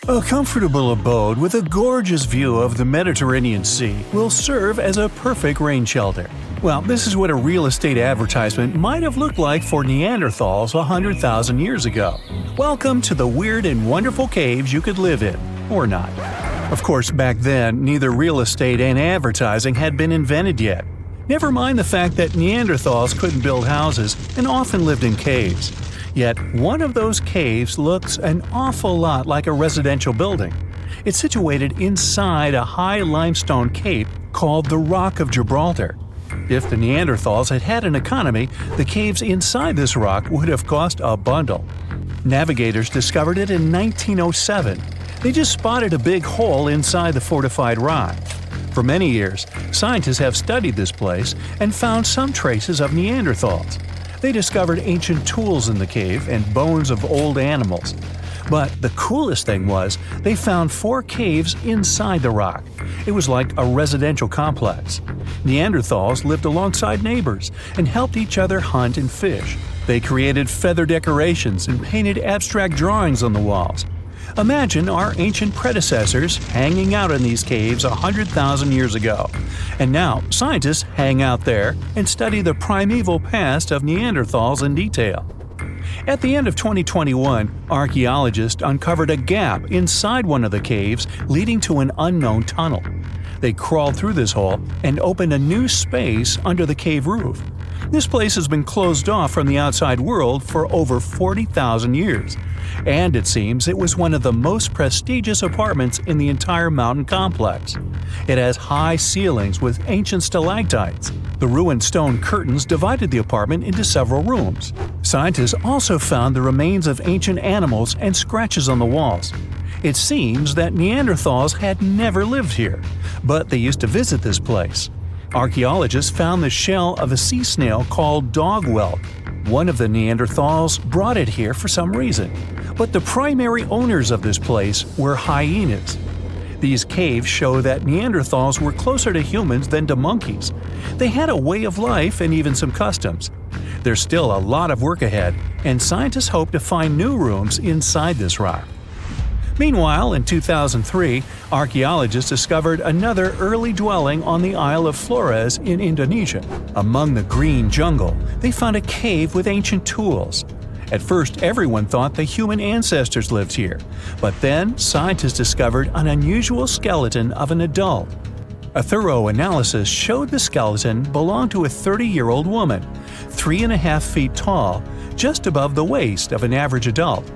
A comfortable abode with a gorgeous view of the Mediterranean Sea will serve as a perfect rain shelter. Well, this is what a real estate advertisement might have looked like for Neanderthals 100,000 years ago. Welcome to the weird and wonderful caves you could live in, or not. Of course, back then, neither real estate and advertising had been invented yet. Never mind the fact that Neanderthals couldn't build houses and often lived in caves. Yet, one of those caves looks an awful lot like a residential building. It's situated inside a high limestone cape called the Rock of Gibraltar. If the Neanderthals had had an economy, the caves inside this rock would have cost a bundle. Navigators discovered it in 1907. They just spotted a big hole inside the fortified rock. For many years, scientists have studied this place and found some traces of Neanderthals. They discovered ancient tools in the cave and bones of old animals. But the coolest thing was, they found 4 caves inside the rock. It was like a residential complex. Neanderthals lived alongside neighbors and helped each other hunt and fish. They created feather decorations and painted abstract drawings on the walls. Imagine our ancient predecessors hanging out in these caves 100,000 years ago. And now, scientists hang out there and study the primeval past of Neanderthals in detail. At the end of 2021, archaeologists uncovered a gap inside one of the caves leading to an unknown tunnel. They crawled through this hole and opened a new space under the cave roof. This place has been closed off from the outside world for over 40,000 years. And it seems it was one of the most prestigious apartments in the entire mountain complex. It has high ceilings with ancient stalactites. The ruined stone curtains divided the apartment into several rooms. Scientists also found the remains of ancient animals and scratches on the walls. It seems that Neanderthals had never lived here, but they used to visit this place. Archaeologists found the shell of a sea snail called dog whelk. One of the Neanderthals brought it here for some reason, but the primary owners of this place were hyenas. These caves show that Neanderthals were closer to humans than to monkeys. They had a way of life and even some customs. There's still a lot of work ahead, and scientists hope to find new rooms inside this rock. Meanwhile, in 2003, archaeologists discovered another early dwelling on the Isle of Flores in Indonesia. Among the green jungle, they found a cave with ancient tools. At first, everyone thought the human ancestors lived here, but then scientists discovered an unusual skeleton of an adult. A thorough analysis showed the skeleton belonged to a 30-year-old woman, 3.5 feet tall, just above the waist of an average adult.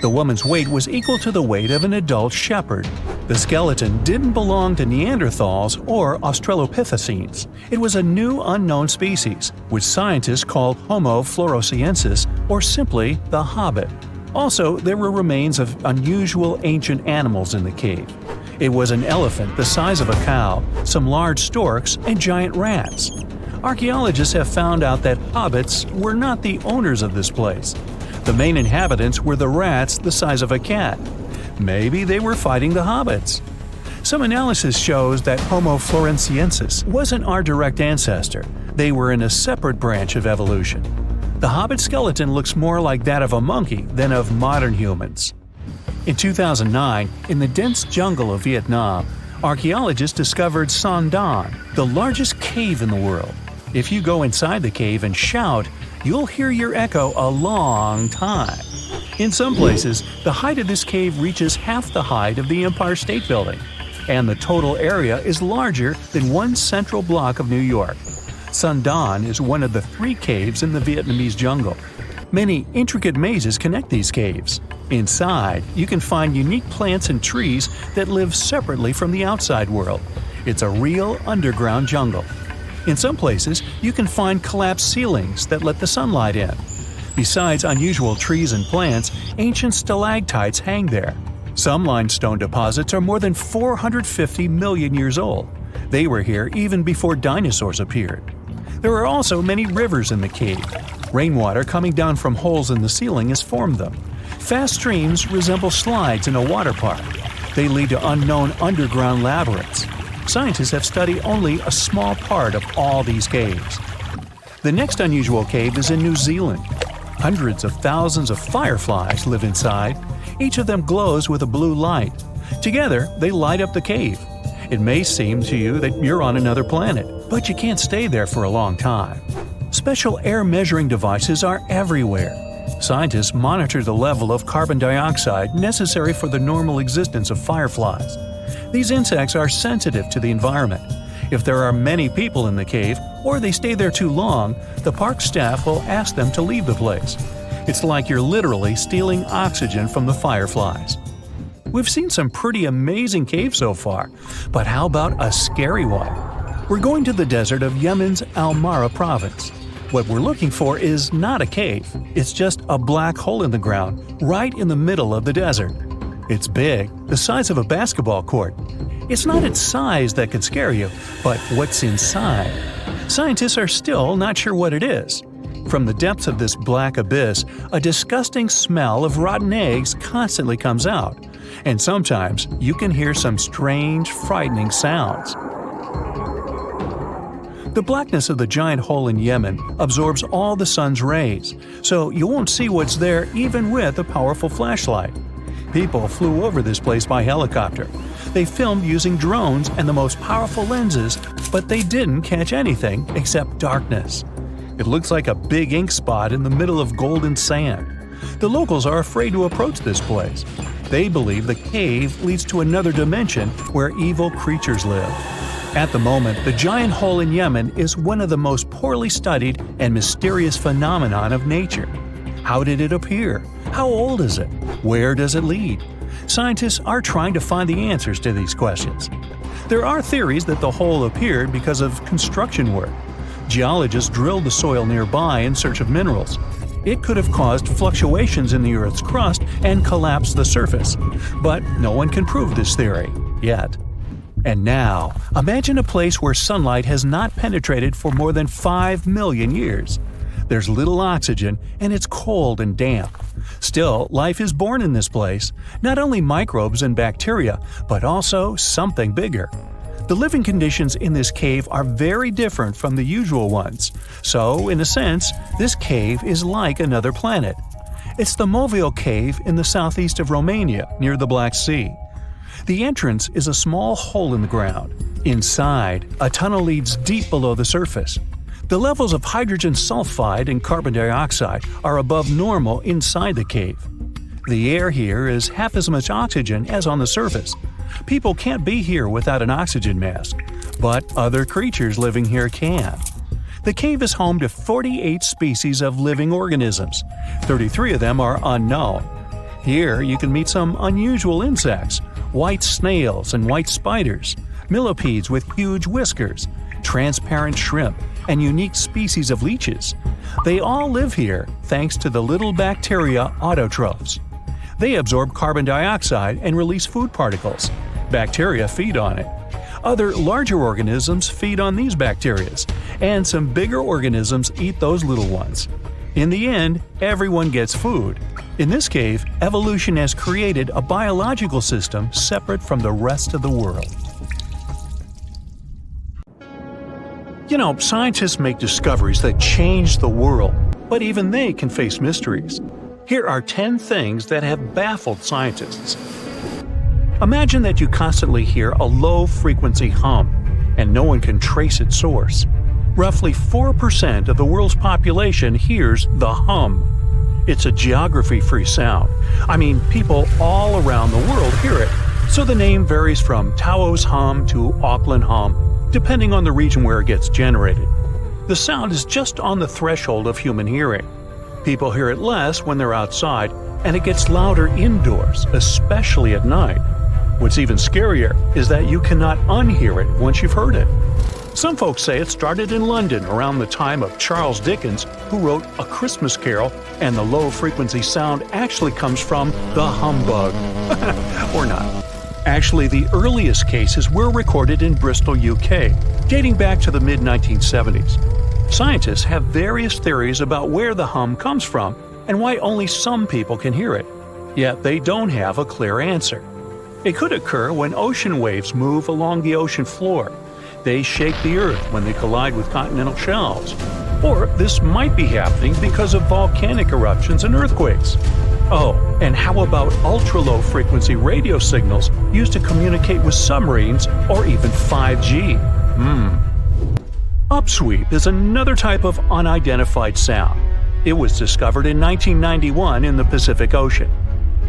The woman's weight was equal to the weight of an adult shepherd. The skeleton didn't belong to Neanderthals or Australopithecines. It was a new unknown species, which scientists called Homoflorensis, or simply the Hobbit. Also, there were remains of unusual ancient animals in the cave. It was an elephant the size of a cow, some large storks, and giant rats. Archaeologists have found out that hobbits were not the owners of this place. The main inhabitants were the rats the size of a cat. Maybe they were fighting the hobbits. Some analysis shows that Homoflorensis wasn't our direct ancestor. They were in a separate branch of evolution. The hobbit skeleton looks more like that of a monkey than of modern humans. In 2009, in the dense jungle of Vietnam, archaeologists discovered Son Don, the largest cave in the world. If you go inside the cave and shout, you'll hear your echo a long time. In some places, the height of this cave reaches half the height of the Empire State Building, and the total area is larger than one central block of New York. Son Don is one of the 3 caves in the Vietnamese jungle. Many intricate mazes connect these caves. Inside, you can find unique plants and trees that live separately from the outside world. It's a real underground jungle. In some places, you can find collapsed ceilings that let the sunlight in. Besides unusual trees and plants, ancient stalactites hang there. Some limestone deposits are more than 450 million years old. They were here even before dinosaurs appeared. There are also many rivers in the cave. Rainwater coming down from holes in the ceiling has formed them. Fast streams resemble slides in a water park. They lead to unknown underground labyrinths. Scientists have studied only a small part of all these caves. The next unusual cave is in New Zealand. Hundreds of thousands of fireflies live inside. Each of them glows with a blue light. Together, they light up the cave. It may seem to you that you're on another planet, but you can't stay there for a long time. Special air measuring devices are everywhere. Scientists monitor the level of carbon dioxide necessary for the normal existence of fireflies. These insects are sensitive to the environment. If there are many people in the cave, or they stay there too long, the park staff will ask them to leave the place. It's like you're literally stealing oxygen from the fireflies. We've seen some pretty amazing caves so far, but how about a scary one? We're going to the desert of Yemen's Al-Mara province. What we're looking for is not a cave, it's just a black hole in the ground, right in the middle of the desert. It's big, the size of a basketball court. It's not its size that could scare you, but what's inside. Scientists are still not sure what it is. From the depths of this black abyss, a disgusting smell of rotten eggs constantly comes out, and sometimes you can hear some strange, frightening sounds. The blackness of the giant hole in Yemen absorbs all the sun's rays, so you won't see what's there even with a powerful flashlight. People flew over this place by helicopter. They filmed using drones and the most powerful lenses, but they didn't catch anything except darkness. It looks like a big ink spot in the middle of golden sand. The locals are afraid to approach this place. They believe the cave leads to another dimension where evil creatures live. At the moment, the giant hole in Yemen is one of the most poorly studied and mysterious phenomenon of nature. How did it appear? How old is it? Where does it lead? Scientists are trying to find the answers to these questions. There are theories that the hole appeared because of construction work. Geologists drilled the soil nearby in search of minerals. It could have caused fluctuations in the Earth's crust and collapsed the surface. But no one can prove this theory, yet. And now, imagine a place where sunlight has not penetrated for more than 5 million years. There's little oxygen, and it's cold and damp. Still, life is born in this place, not only microbes and bacteria, but also something bigger. The living conditions in this cave are very different from the usual ones, so, in a sense, this cave is like another planet. It's the Movil Cave in the southeast of Romania, near the Black Sea. The entrance is a small hole in the ground. Inside, a tunnel leads deep below the surface. The levels of hydrogen sulfide and carbon dioxide are above normal inside the cave. The air here is half as much oxygen as on the surface. People can't be here without an oxygen mask, but other creatures living here can. The cave is home to 48 species of living organisms. 33 of them are unknown. Here you can meet some unusual insects, white snails and white spiders, millipedes with huge whiskers, transparent shrimp, and unique species of leeches. They all live here thanks to the little bacteria autotrophs. They absorb carbon dioxide and release food particles. Bacteria feed on it. Other larger organisms feed on these bacteria, and some bigger organisms eat those little ones. In the end, everyone gets food. In this cave, evolution has created a biological system separate from the rest of the world. You know, scientists make discoveries that change the world, but even they can face mysteries. Here are 10 things that have baffled scientists. Imagine that you constantly hear a low-frequency hum, and no one can trace its source. Roughly 4% of the world's population hears the hum. It's a geography-free sound. I mean, people all around the world hear it, so the name varies from Tao's hum to Auckland hum, depending on the region where it gets generated. The sound is just on the threshold of human hearing. People hear it less when they're outside, and it gets louder indoors, especially at night. What's even scarier is that you cannot unhear it once you've heard it. Some folks say it started in London around the time of Charles Dickens, who wrote A Christmas Carol, and the low-frequency sound actually comes from the humbug. Or not. Actually, the earliest cases were recorded in Bristol, UK, dating back to the mid-1970s. Scientists have various theories about where the hum comes from and why only some people can hear it, yet they don't have a clear answer. It could occur when ocean waves move along the ocean floor. They shake the Earth when they collide with continental shelves. Or this might be happening because of volcanic eruptions and earthquakes. Oh, and how about ultra-low frequency radio signals used to communicate with submarines or even 5G? Upsweep is another type of unidentified sound. It was discovered in 1991 in the Pacific Ocean.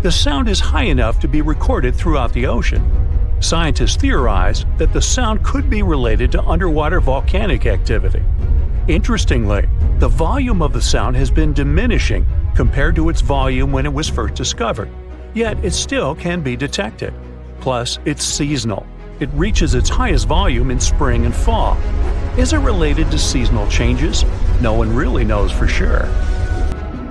The sound is high enough to be recorded throughout the ocean. Scientists theorize that the sound could be related to underwater volcanic activity. Interestingly, the volume of the sound has been diminishing compared to its volume when it was first discovered, yet it still can be detected. Plus, it's seasonal. It reaches its highest volume in spring and fall. Is it related to seasonal changes? No one really knows for sure.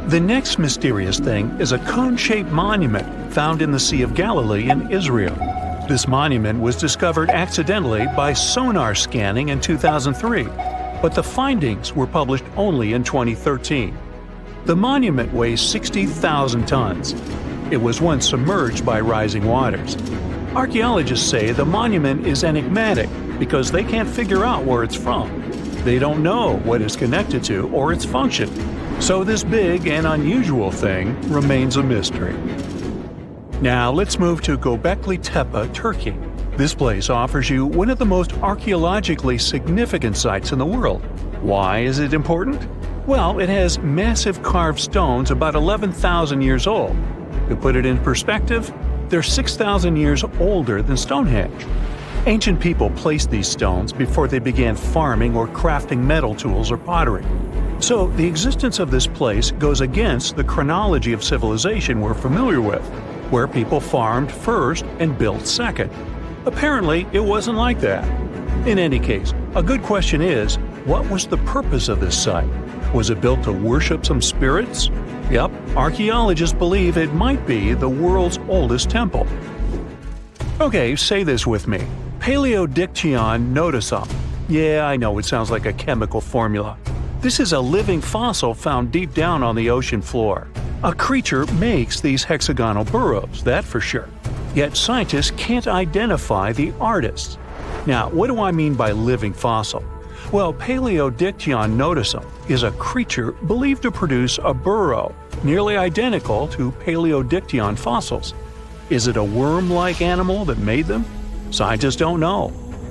The next mysterious thing is a cone-shaped monument found in the Sea of Galilee in Israel. This monument was discovered accidentally by sonar scanning in 2003, but the findings were published only in 2013. The monument weighs 60,000 tons. It was once submerged by rising waters. Archaeologists say the monument is enigmatic because they can't figure out where it's from. They don't know what it's connected to or its function. So this big and unusual thing remains a mystery. Now let's move to Göbekli Tepe, Turkey. This place offers you one of the most archaeologically significant sites in the world. Why is it important? Well, it has massive carved stones about 11,000 years old. To put it in perspective, they're 6,000 years older than Stonehenge. Ancient people placed these stones before they began farming or crafting metal tools or pottery. So the existence of this place goes against the chronology of civilization we're familiar with, where people farmed first and built second. Apparently, it wasn't like that. In any case, a good question is, what was the purpose of this site? Was it built to worship some spirits? Yep, archaeologists believe it might be the world's oldest temple. Okay, say this with me. Paleodictonnoism. Yeah, I know it sounds like a chemical formula. This is a living fossil found deep down on the ocean floor. A creature makes these hexagonal burrows, that for sure. Yet scientists can't identify the artist. Now, what do I mean by living fossil? Well, Paleodictonnoism is a creature believed to produce a burrow nearly identical to Paleodicton fossils. Is it a worm-like animal that made them? Scientists don't know.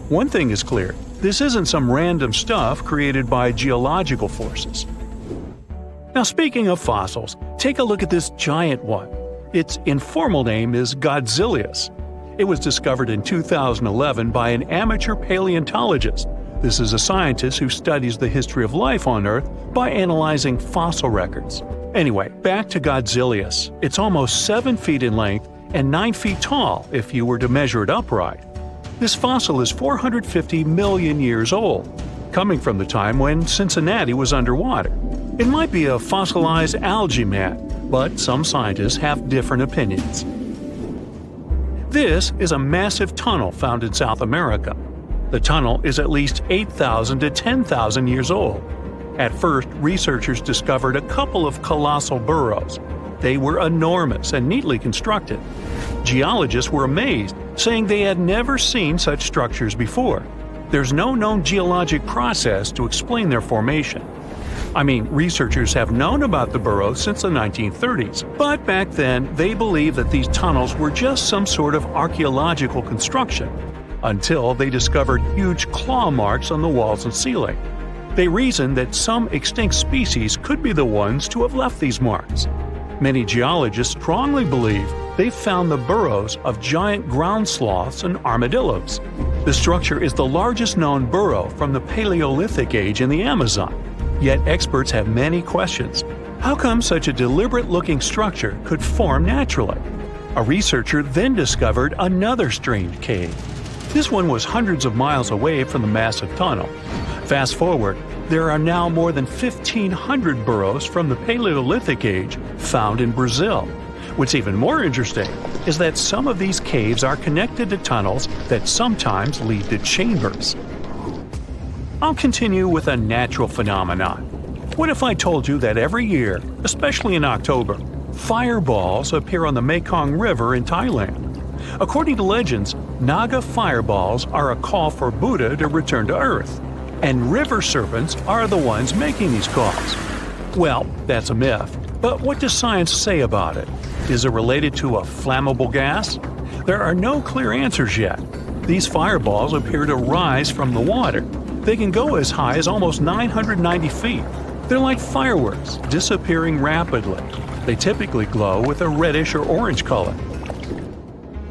One thing is clear, this isn't some random stuff created by geological forces. Now speaking of fossils, take a look at this giant one. Its informal name is Godzillius. It was discovered in 2011 by an amateur paleontologist. This is a scientist who studies the history of life on Earth by analyzing fossil records. Anyway, back to Godzillius. It's almost 7 feet in length and 9 feet tall if you were to measure it upright. This fossil is 450 million years old, coming from the time when Cincinnati was underwater. It might be a fossilized algae mat, but some scientists have different opinions. This is a massive tunnel found in South America. The tunnel is at least 8,000 to 10,000 years old. At first, researchers discovered a couple of colossal burrows. They were enormous and neatly constructed. Geologists were amazed, saying they had never seen such structures before. There's no known geologic process to explain their formation. I mean, researchers have known about the burrows since the 1930s, but back then they believed that these tunnels were just some sort of archaeological construction, until they discovered huge claw marks on the walls and ceiling. They reasoned that some extinct species could be the ones to have left these marks. Many geologists strongly believe they found the burrows of giant ground sloths and armadillos. The structure is the largest known burrow from the Paleolithic age in the Amazon. Yet experts have many questions. How come such a deliberate-looking structure could form naturally? A researcher then discovered another strange cave. This one was hundreds of miles away from the massive tunnel. Fast forward, there are now more than 1,500 burrows from the Paleolithic age found in Brazil. What's even more interesting is that some of these caves are connected to tunnels that sometimes lead to chambers. I'll continue with a natural phenomenon. What if I told you that every year, especially in October, fireballs appear on the Mekong River in Thailand? According to legends, Naga Fireballs are a call for Buddha to return to Earth, and river serpents are the ones making these calls. Well, that's a myth, but what does science say about it? Is it related to a flammable gas? There are no clear answers yet. These fireballs appear to rise from the water. They can go as high as almost 990 feet. They're like fireworks, disappearing rapidly. They typically glow with a reddish or orange color.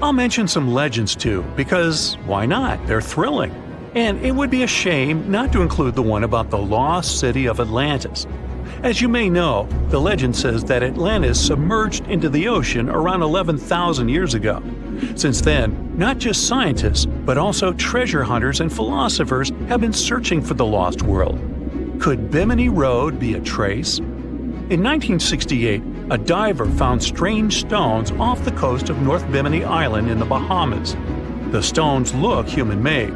I'll mention some legends too, because why not? They're thrilling. And it would be a shame not to include the one about the lost city of Atlantis. As you may know, the legend says that Atlantis submerged into the ocean around 11,000 years ago. Since then, not just scientists, but also treasure hunters and philosophers have been searching for the lost world. Could Bimini Road be a trace? In 1968, a diver found strange stones off the coast of North Bimini Island in the Bahamas. The stones look human-made.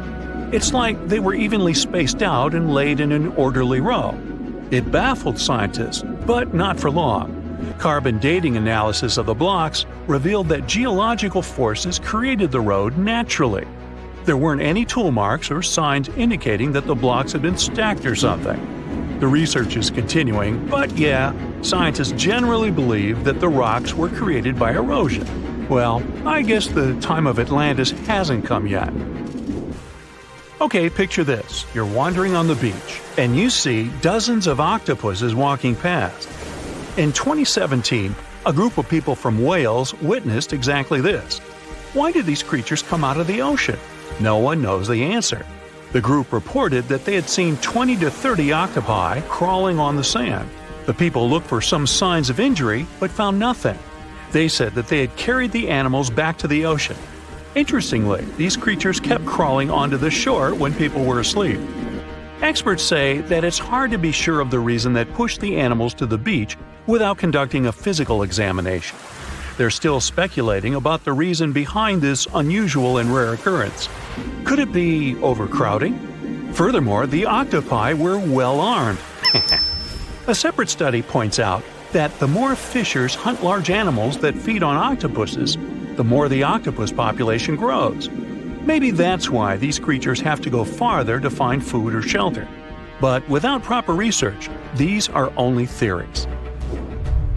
It's like they were evenly spaced out and laid in an orderly row. It baffled scientists, but not for long. Carbon dating analysis of the blocks revealed that geological forces created the road naturally. There weren't any tool marks or signs indicating that the blocks had been stacked or something. The research is continuing, but yeah, scientists generally believe that the rocks were created by erosion. Well, I guess the time of Atlantis hasn't come yet. Okay, picture this. You're wandering on the beach, and you see dozens of octopuses walking past. In 2017, a group of people from Wales witnessed exactly this. Why did these creatures come out of the ocean? No one knows the answer. The group reported that they had seen 20 to 30 octopi crawling on the sand. The people looked for some signs of injury, but found nothing. They said that they had carried the animals back to the ocean. Interestingly, these creatures kept crawling onto the shore when people were asleep. Experts say that it's hard to be sure of the reason that pushed the animals to the beach without conducting a physical examination. They're still speculating about the reason behind this unusual and rare occurrence. Could it be overcrowding? Furthermore, the octopi were well armed. A separate study points out that the more fishers hunt large animals that feed on octopuses, the more the octopus population grows. Maybe that's why these creatures have to go farther to find food or shelter. But without proper research, these are only theories.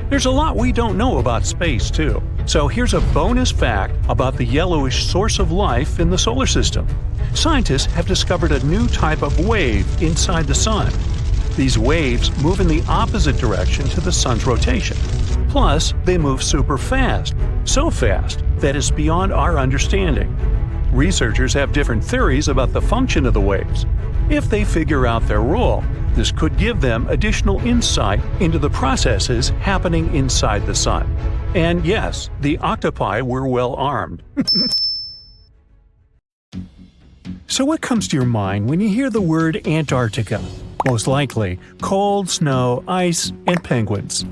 There's a lot we don't know about space, too. So here's a bonus fact about the yellowish source of life in the solar system. Scientists have discovered a new type of wave inside the sun. These waves move in the opposite direction to the sun's rotation. Plus, they move super fast, so fast that it's beyond our understanding. Researchers have different theories about the function of the waves. If they figure out their role, this could give them additional insight into the processes happening inside the sun. And yes, the octopi were well armed. So what comes to your mind when you hear the word Antarctica? Most likely, cold, snow, ice, and penguins.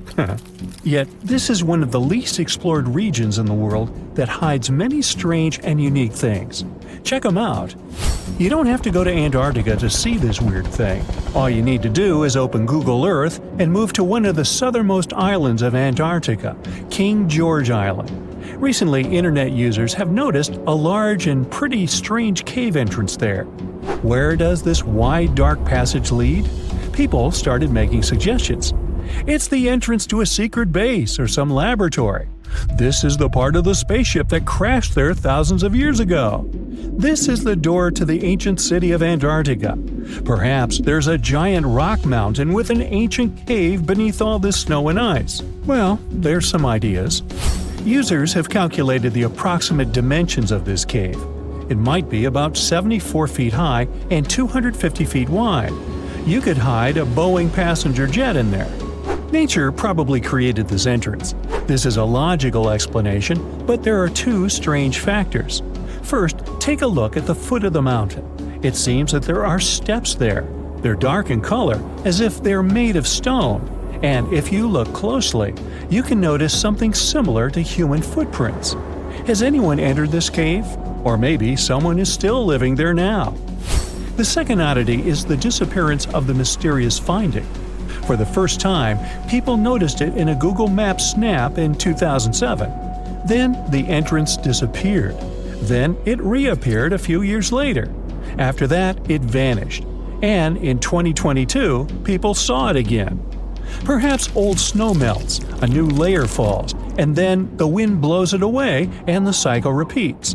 Yet, this is one of the least explored regions in the world that hides many strange and unique things. Check them out. You don't have to go to Antarctica to see this weird thing. All you need to do is open Google Earth and move to one of the southernmost islands of Antarctica, King George Island. Recently, internet users have noticed a large and pretty strange cave entrance there. Where does this wide, dark passage lead? People started making suggestions. It's the entrance to a secret base or some laboratory. This is the part of the spaceship that crashed there thousands of years ago. This is the door to the ancient city of Antarctica. Perhaps there's a giant rock mountain with an ancient cave beneath all this snow and ice. Well, there's some ideas. Users have calculated the approximate dimensions of this cave. It might be about 74 feet high and 250 feet wide. You could hide a Boeing passenger jet in there. Nature probably created this entrance. This is a logical explanation, but there are two strange factors. First, take a look at the foot of the mountain. It seems that there are steps there. They're dark in color, as if they're made of stone. And if you look closely, you can notice something similar to human footprints. Has anyone entered this cave? Or maybe someone is still living there now. The second oddity is the disappearance of the mysterious finding. For the first time, people noticed it in a Google Maps snap in 2007. Then the entrance disappeared. Then it reappeared a few years later. After that, it vanished. And in 2022, people saw it again. Perhaps old snow melts, a new layer falls, and then the wind blows it away and the cycle repeats.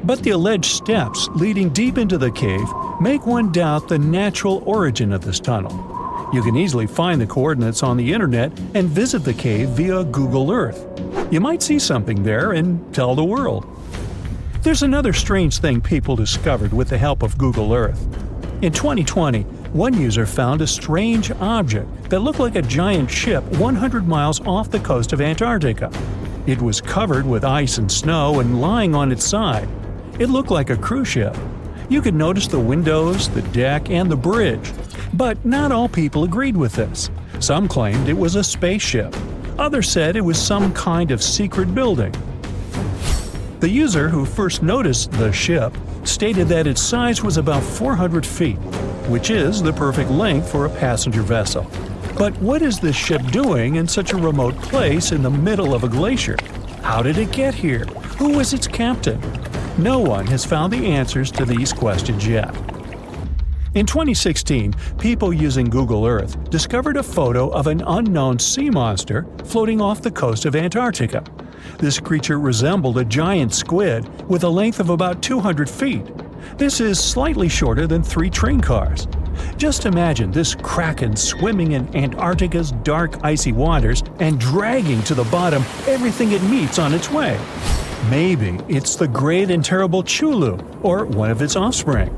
But the alleged steps leading deep into the cave make one doubt the natural origin of this tunnel. You can easily find the coordinates on the internet and visit the cave via Google Earth. You might see something there and tell the world. There's another strange thing people discovered with the help of Google Earth. In 2020, one user found a strange object that looked like a giant ship 100 miles off the coast of Antarctica. It was covered with ice and snow and lying on its side. It looked like a cruise ship. You could notice the windows, the deck, and the bridge. But not all people agreed with this. Some claimed it was a spaceship. Others said it was some kind of secret building. The user who first noticed the ship stated that its size was about 400 feet, which is the perfect length for a passenger vessel. But what is this ship doing in such a remote place in the middle of a glacier? How did it get here? Who was its captain? No one has found the answers to these questions yet. In 2016, people using Google Earth discovered a photo of an unknown sea monster floating off the coast of Antarctica. This creature resembled a giant squid with a length of about 200 feet. This is slightly shorter than 3 train cars. Just imagine this Kraken swimming in Antarctica's dark, icy waters and dragging to the bottom everything it meets on its way. Maybe it's the great and terrible Chulu, or one of its offspring.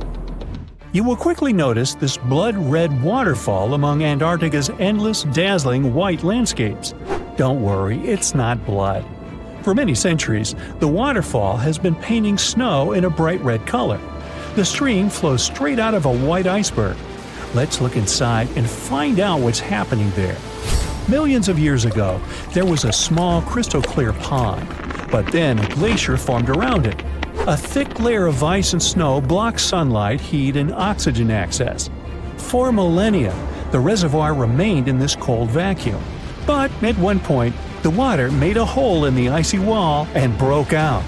You will quickly notice this blood-red waterfall among Antarctica's endless, dazzling white landscapes. Don't worry, it's not blood. For many centuries, the waterfall has been painting snow in a bright red color. The stream flows straight out of a white iceberg. Let's look inside and find out what's happening there. Millions of years ago, there was a small crystal-clear pond, but then a glacier formed around it. A thick layer of ice and snow blocks sunlight, heat, and oxygen access. For millennia, the reservoir remained in this cold vacuum. But at one point, the water made a hole in the icy wall and broke out.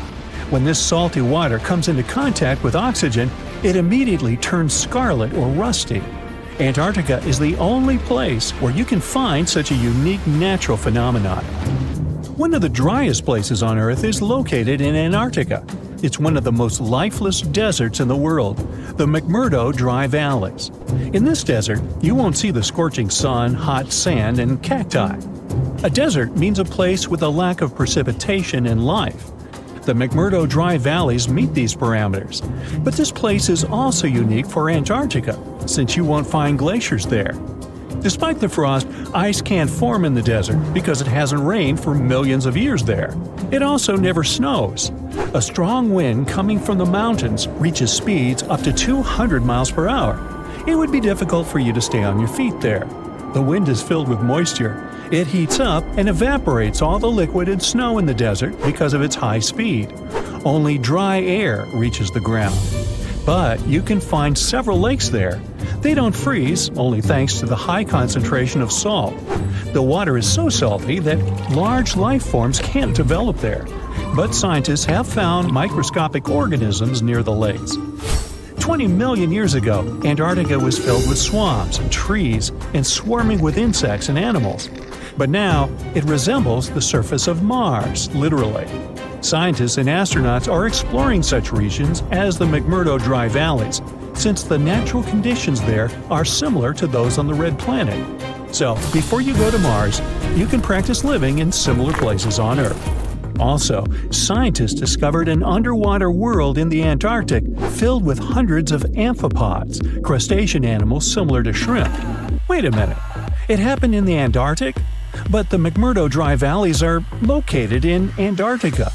When this salty water comes into contact with oxygen, it immediately turns scarlet or rusty. Antarctica is the only place where you can find such a unique natural phenomenon. One of the driest places on Earth is located in Antarctica. It's one of the most lifeless deserts in the world, the McMurdo Dry Valleys. In this desert, you won't see the scorching sun, hot sand, and cacti. A desert means a place with a lack of precipitation and life. The McMurdo Dry Valleys meet these parameters. But this place is also unique for Antarctica, since you won't find glaciers there. Despite the frost, ice can't form in the desert because it hasn't rained for millions of years there. It also never snows. A strong wind coming from the mountains reaches speeds up to 200 miles per hour. It would be difficult for you to stay on your feet there. The wind is filled with moisture. It heats up and evaporates all the liquid and snow in the desert because of its high speed. Only dry air reaches the ground. But you can find several lakes there. They don't freeze, only thanks to the high concentration of salt. The water is so salty that large life forms can't develop there. But scientists have found microscopic organisms near the lakes. 20 million years ago, Antarctica was filled with swamps and trees and swarming with insects and animals. But now, it resembles the surface of Mars, literally. Scientists and astronauts are exploring such regions as the McMurdo Dry Valleys, since the natural conditions there are similar to those on the Red Planet. So, before you go to Mars, you can practice living in similar places on Earth. Also, scientists discovered an underwater world in the Antarctic filled with hundreds of amphipods, crustacean animals similar to shrimp. Wait a minute, it happened in the Antarctic? But the McMurdo Dry Valleys are located in Antarctica.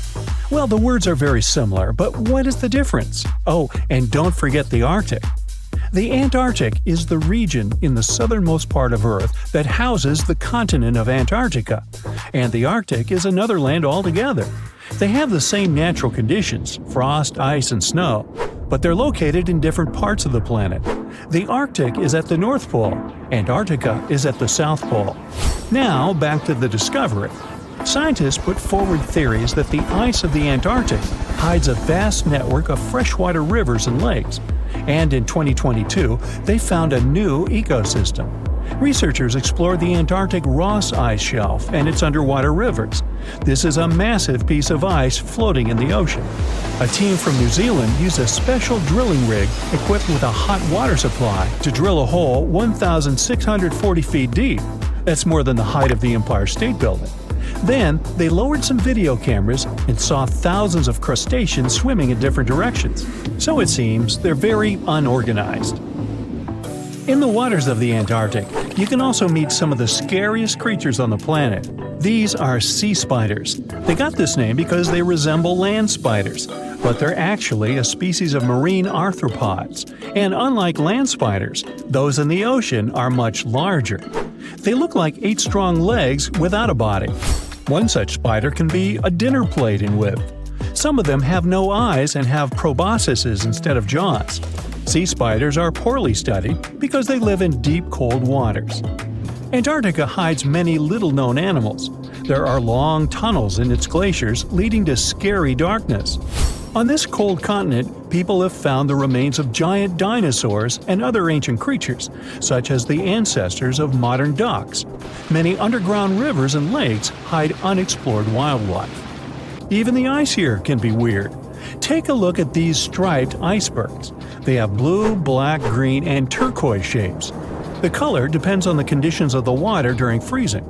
Well, the words are very similar, but what is the difference? Oh, and don't forget the Arctic. The Antarctic is the region in the southernmost part of Earth that houses the continent of Antarctica, and the Arctic is another land altogether. They have the same natural conditions, frost, ice, and snow, but they're located in different parts of the planet. The Arctic is at the North Pole, Antarctica is at the South Pole. Now, back to the discovery. Scientists put forward theories that the ice of the Antarctic hides a vast network of freshwater rivers and lakes. And in 2022, they found a new ecosystem. Researchers explored the Antarctic Ross Ice Shelf and its underwater rivers. This is a massive piece of ice floating in the ocean. A team from New Zealand used a special drilling rig equipped with a hot water supply to drill a hole 1,640 feet deep. That's more than the height of the Empire State Building. Then, they lowered some video cameras and saw thousands of crustaceans swimming in different directions. So it seems they're very unorganized. In the waters of the Antarctic, you can also meet some of the scariest creatures on the planet. These are sea spiders. They got this name because they resemble land spiders, but they're actually a species of marine arthropods. And unlike land spiders, those in the ocean are much larger. They look like 8 strong legs without a body. One such spider can be a dinner plate in width. Some of them have no eyes and have proboscises instead of jaws. Sea spiders are poorly studied because they live in deep, cold waters. Antarctica hides many little-known animals. There are long tunnels in its glaciers leading to scary darkness. On this cold continent, people have found the remains of giant dinosaurs and other ancient creatures, such as the ancestors of modern ducks. Many underground rivers and lakes hide unexplored wildlife. Even the ice here can be weird. Take a look at these striped icebergs. They have blue, black, green, and turquoise shapes. The color depends on the conditions of the water during freezing.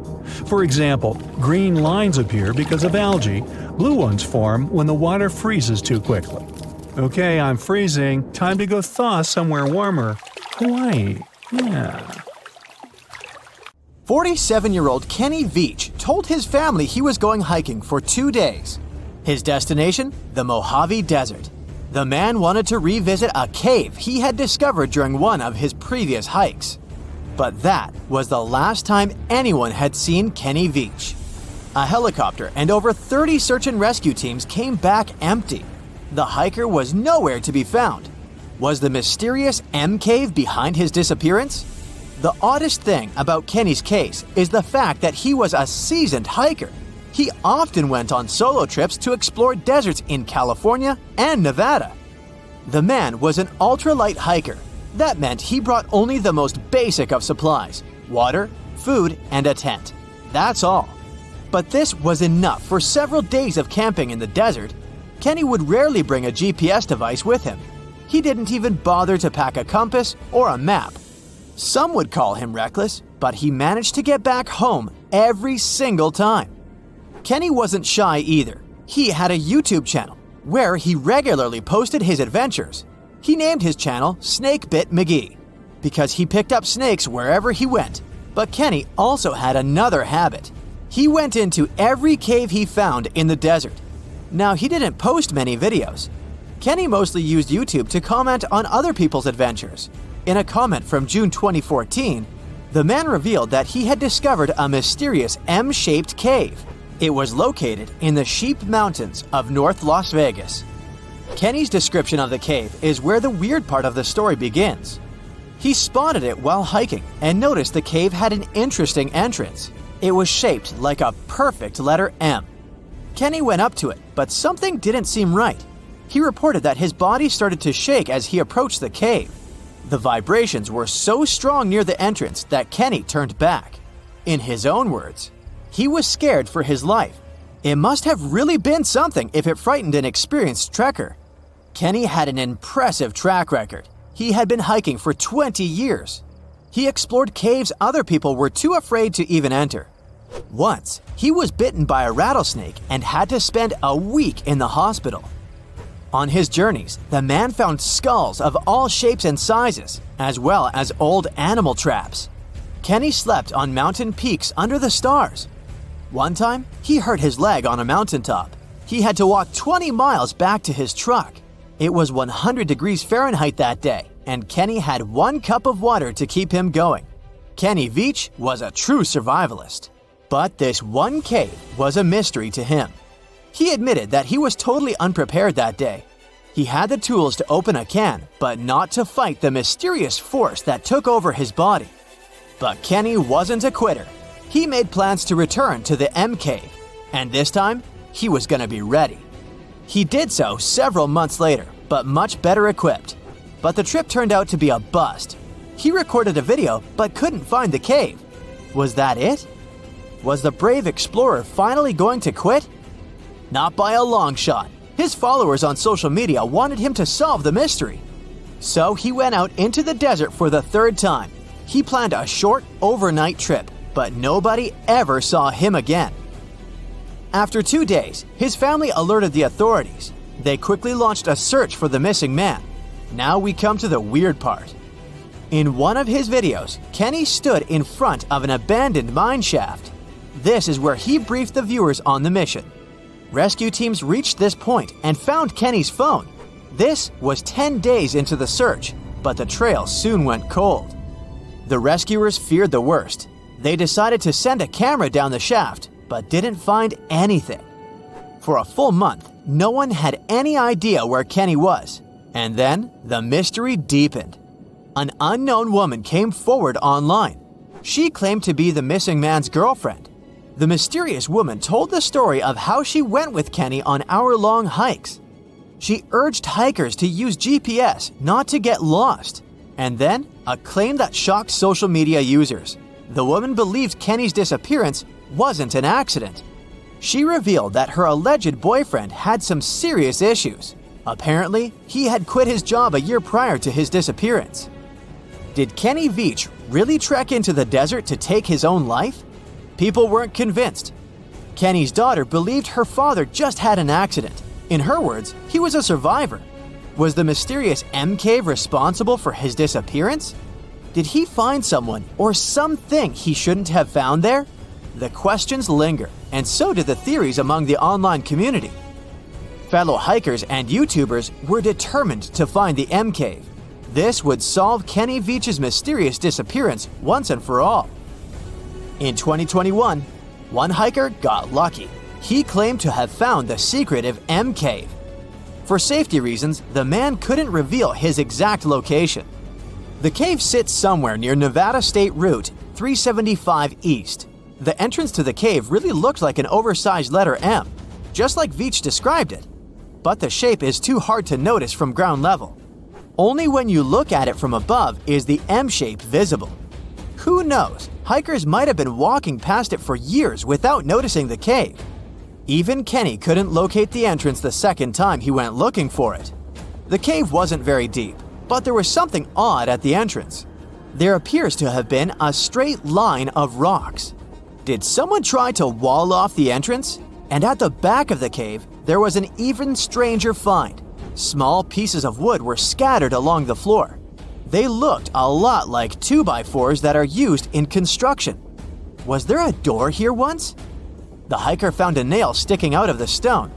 For example, green lines appear because of algae, blue ones form when the water freezes too quickly. Okay, I'm freezing. Time to go thaw somewhere warmer. Hawaii. Yeah. 47-year-old Kenny Veach told his family he was going hiking for 2 days. His destination? The Mojave Desert. The man wanted to revisit a cave he had discovered during one of his previous hikes. But that was the last time anyone had seen Kenny Veach. A helicopter and over 30 search and rescue teams came back empty. The hiker was nowhere to be found. Was the mysterious M cave behind his disappearance? The oddest thing about Kenny's case is the fact that he was a seasoned hiker. He often went on solo trips to explore deserts in California and Nevada. The man was an ultralight hiker. That meant he brought only the most basic of supplies: water, food, and a tent. That's all. But this was enough for several days of camping in the desert. Kenny would rarely bring a GPS device with him. He didn't even bother to pack a compass or a map. Some would call him reckless, but he managed to get back home every single time. Kenny wasn't shy either. He had a YouTube channel where he regularly posted his adventures. He named his channel Snakebit McGee because he picked up snakes wherever he went. But Kenny also had another habit. He went into every cave he found in the desert. Now, he didn't post many videos. Kenny mostly used YouTube to comment on other people's adventures. In a comment from June 2014, the man revealed that he had discovered a mysterious M-shaped cave. It was located in the Sheep Mountains of North Las Vegas. Kenny's description of the cave is where the weird part of the story begins. He spotted it while hiking and noticed the cave had an interesting entrance. It was shaped like a perfect letter M. Kenny went up to it, but something didn't seem right. He reported that his body started to shake as he approached the cave. The vibrations were so strong near the entrance that Kenny turned back. In his own words, he was scared for his life. It must have really been something if it frightened an experienced trekker. Kenny had an impressive track record. He had been hiking for 20 years. He explored caves other people were too afraid to even enter. Once, he was bitten by a rattlesnake and had to spend a week in the hospital. On his journeys, the man found skulls of all shapes and sizes, as well as old animal traps. Kenny slept on mountain peaks under the stars. One time, he hurt his leg on a mountaintop. He had to walk 20 miles back to his truck. It was 100 degrees Fahrenheit that day, and Kenny had 1 cup of water to keep him going. Kenny Veach was a true survivalist. But this one cave was a mystery to him. He admitted that he was totally unprepared that day. He had the tools to open a can, but not to fight the mysterious force that took over his body. But Kenny wasn't a quitter. He made plans to return to the M cave, and this time, he was going to be ready. He did so several months later, but much better equipped. But the trip turned out to be a bust. He recorded a video, but couldn't find the cave. Was that it? Was the brave explorer finally going to quit? Not by a long shot. His followers on social media wanted him to solve the mystery. So he went out into the desert for the third time. He planned a short, overnight trip, but nobody ever saw him again. After 2 days, his family alerted the authorities. They quickly launched a search for the missing man. Now we come to the weird part. In one of his videos, Kenny stood in front of an abandoned mine shaft. This is where he briefed the viewers on the mission. Rescue teams reached this point and found Kenny's phone. This was 10 days into the search, but the trail soon went cold. The rescuers feared the worst. They decided to send a camera down the shaft, but didn't find anything. For a full month, no one had any idea where Kenny was. And then, the mystery deepened. An unknown woman came forward online. She claimed to be the missing man's girlfriend. The mysterious woman told the story of how she went with Kenny on hour-long hikes. She urged hikers to use GPS not to get lost. And then, a claim that shocked social media users. The woman believed Kenny's disappearance wasn't an accident. She revealed that her alleged boyfriend had some serious issues. Apparently, he had quit his job a year prior to his disappearance. Did Kenny Veach really trek into the desert to take his own life? People weren't convinced. Kenny's daughter believed her father just had an accident. In her words, he was a survivor. Was the mysterious M Cave responsible for his disappearance? Did he find someone or something he shouldn't have found there? The questions linger, and so do the theories among the online community. Fellow hikers and YouTubers were determined to find the M Cave. This would solve Kenny Veach's mysterious disappearance once and for all. In 2021, one hiker got lucky. He claimed to have found the secretive M Cave. For safety reasons, the man couldn't reveal his exact location. The cave sits somewhere near Nevada State Route 375 East. The entrance to the cave really looked like an oversized letter M, just like Veach described it. But the shape is too hard to notice from ground level. Only when you look at it from above is the M shape visible. Who knows, hikers might have been walking past it for years without noticing the cave. Even Kenny couldn't locate the entrance the second time he went looking for it. The cave wasn't very deep, but there was something odd at the entrance. There appears to have been a straight line of rocks. Did someone try to wall off the entrance? And at the back of the cave, there was an even stranger find. Small pieces of wood were scattered along the floor. They looked a lot like 2x4s that are used in construction. Was there a door here once? The hiker found a nail sticking out of the stone.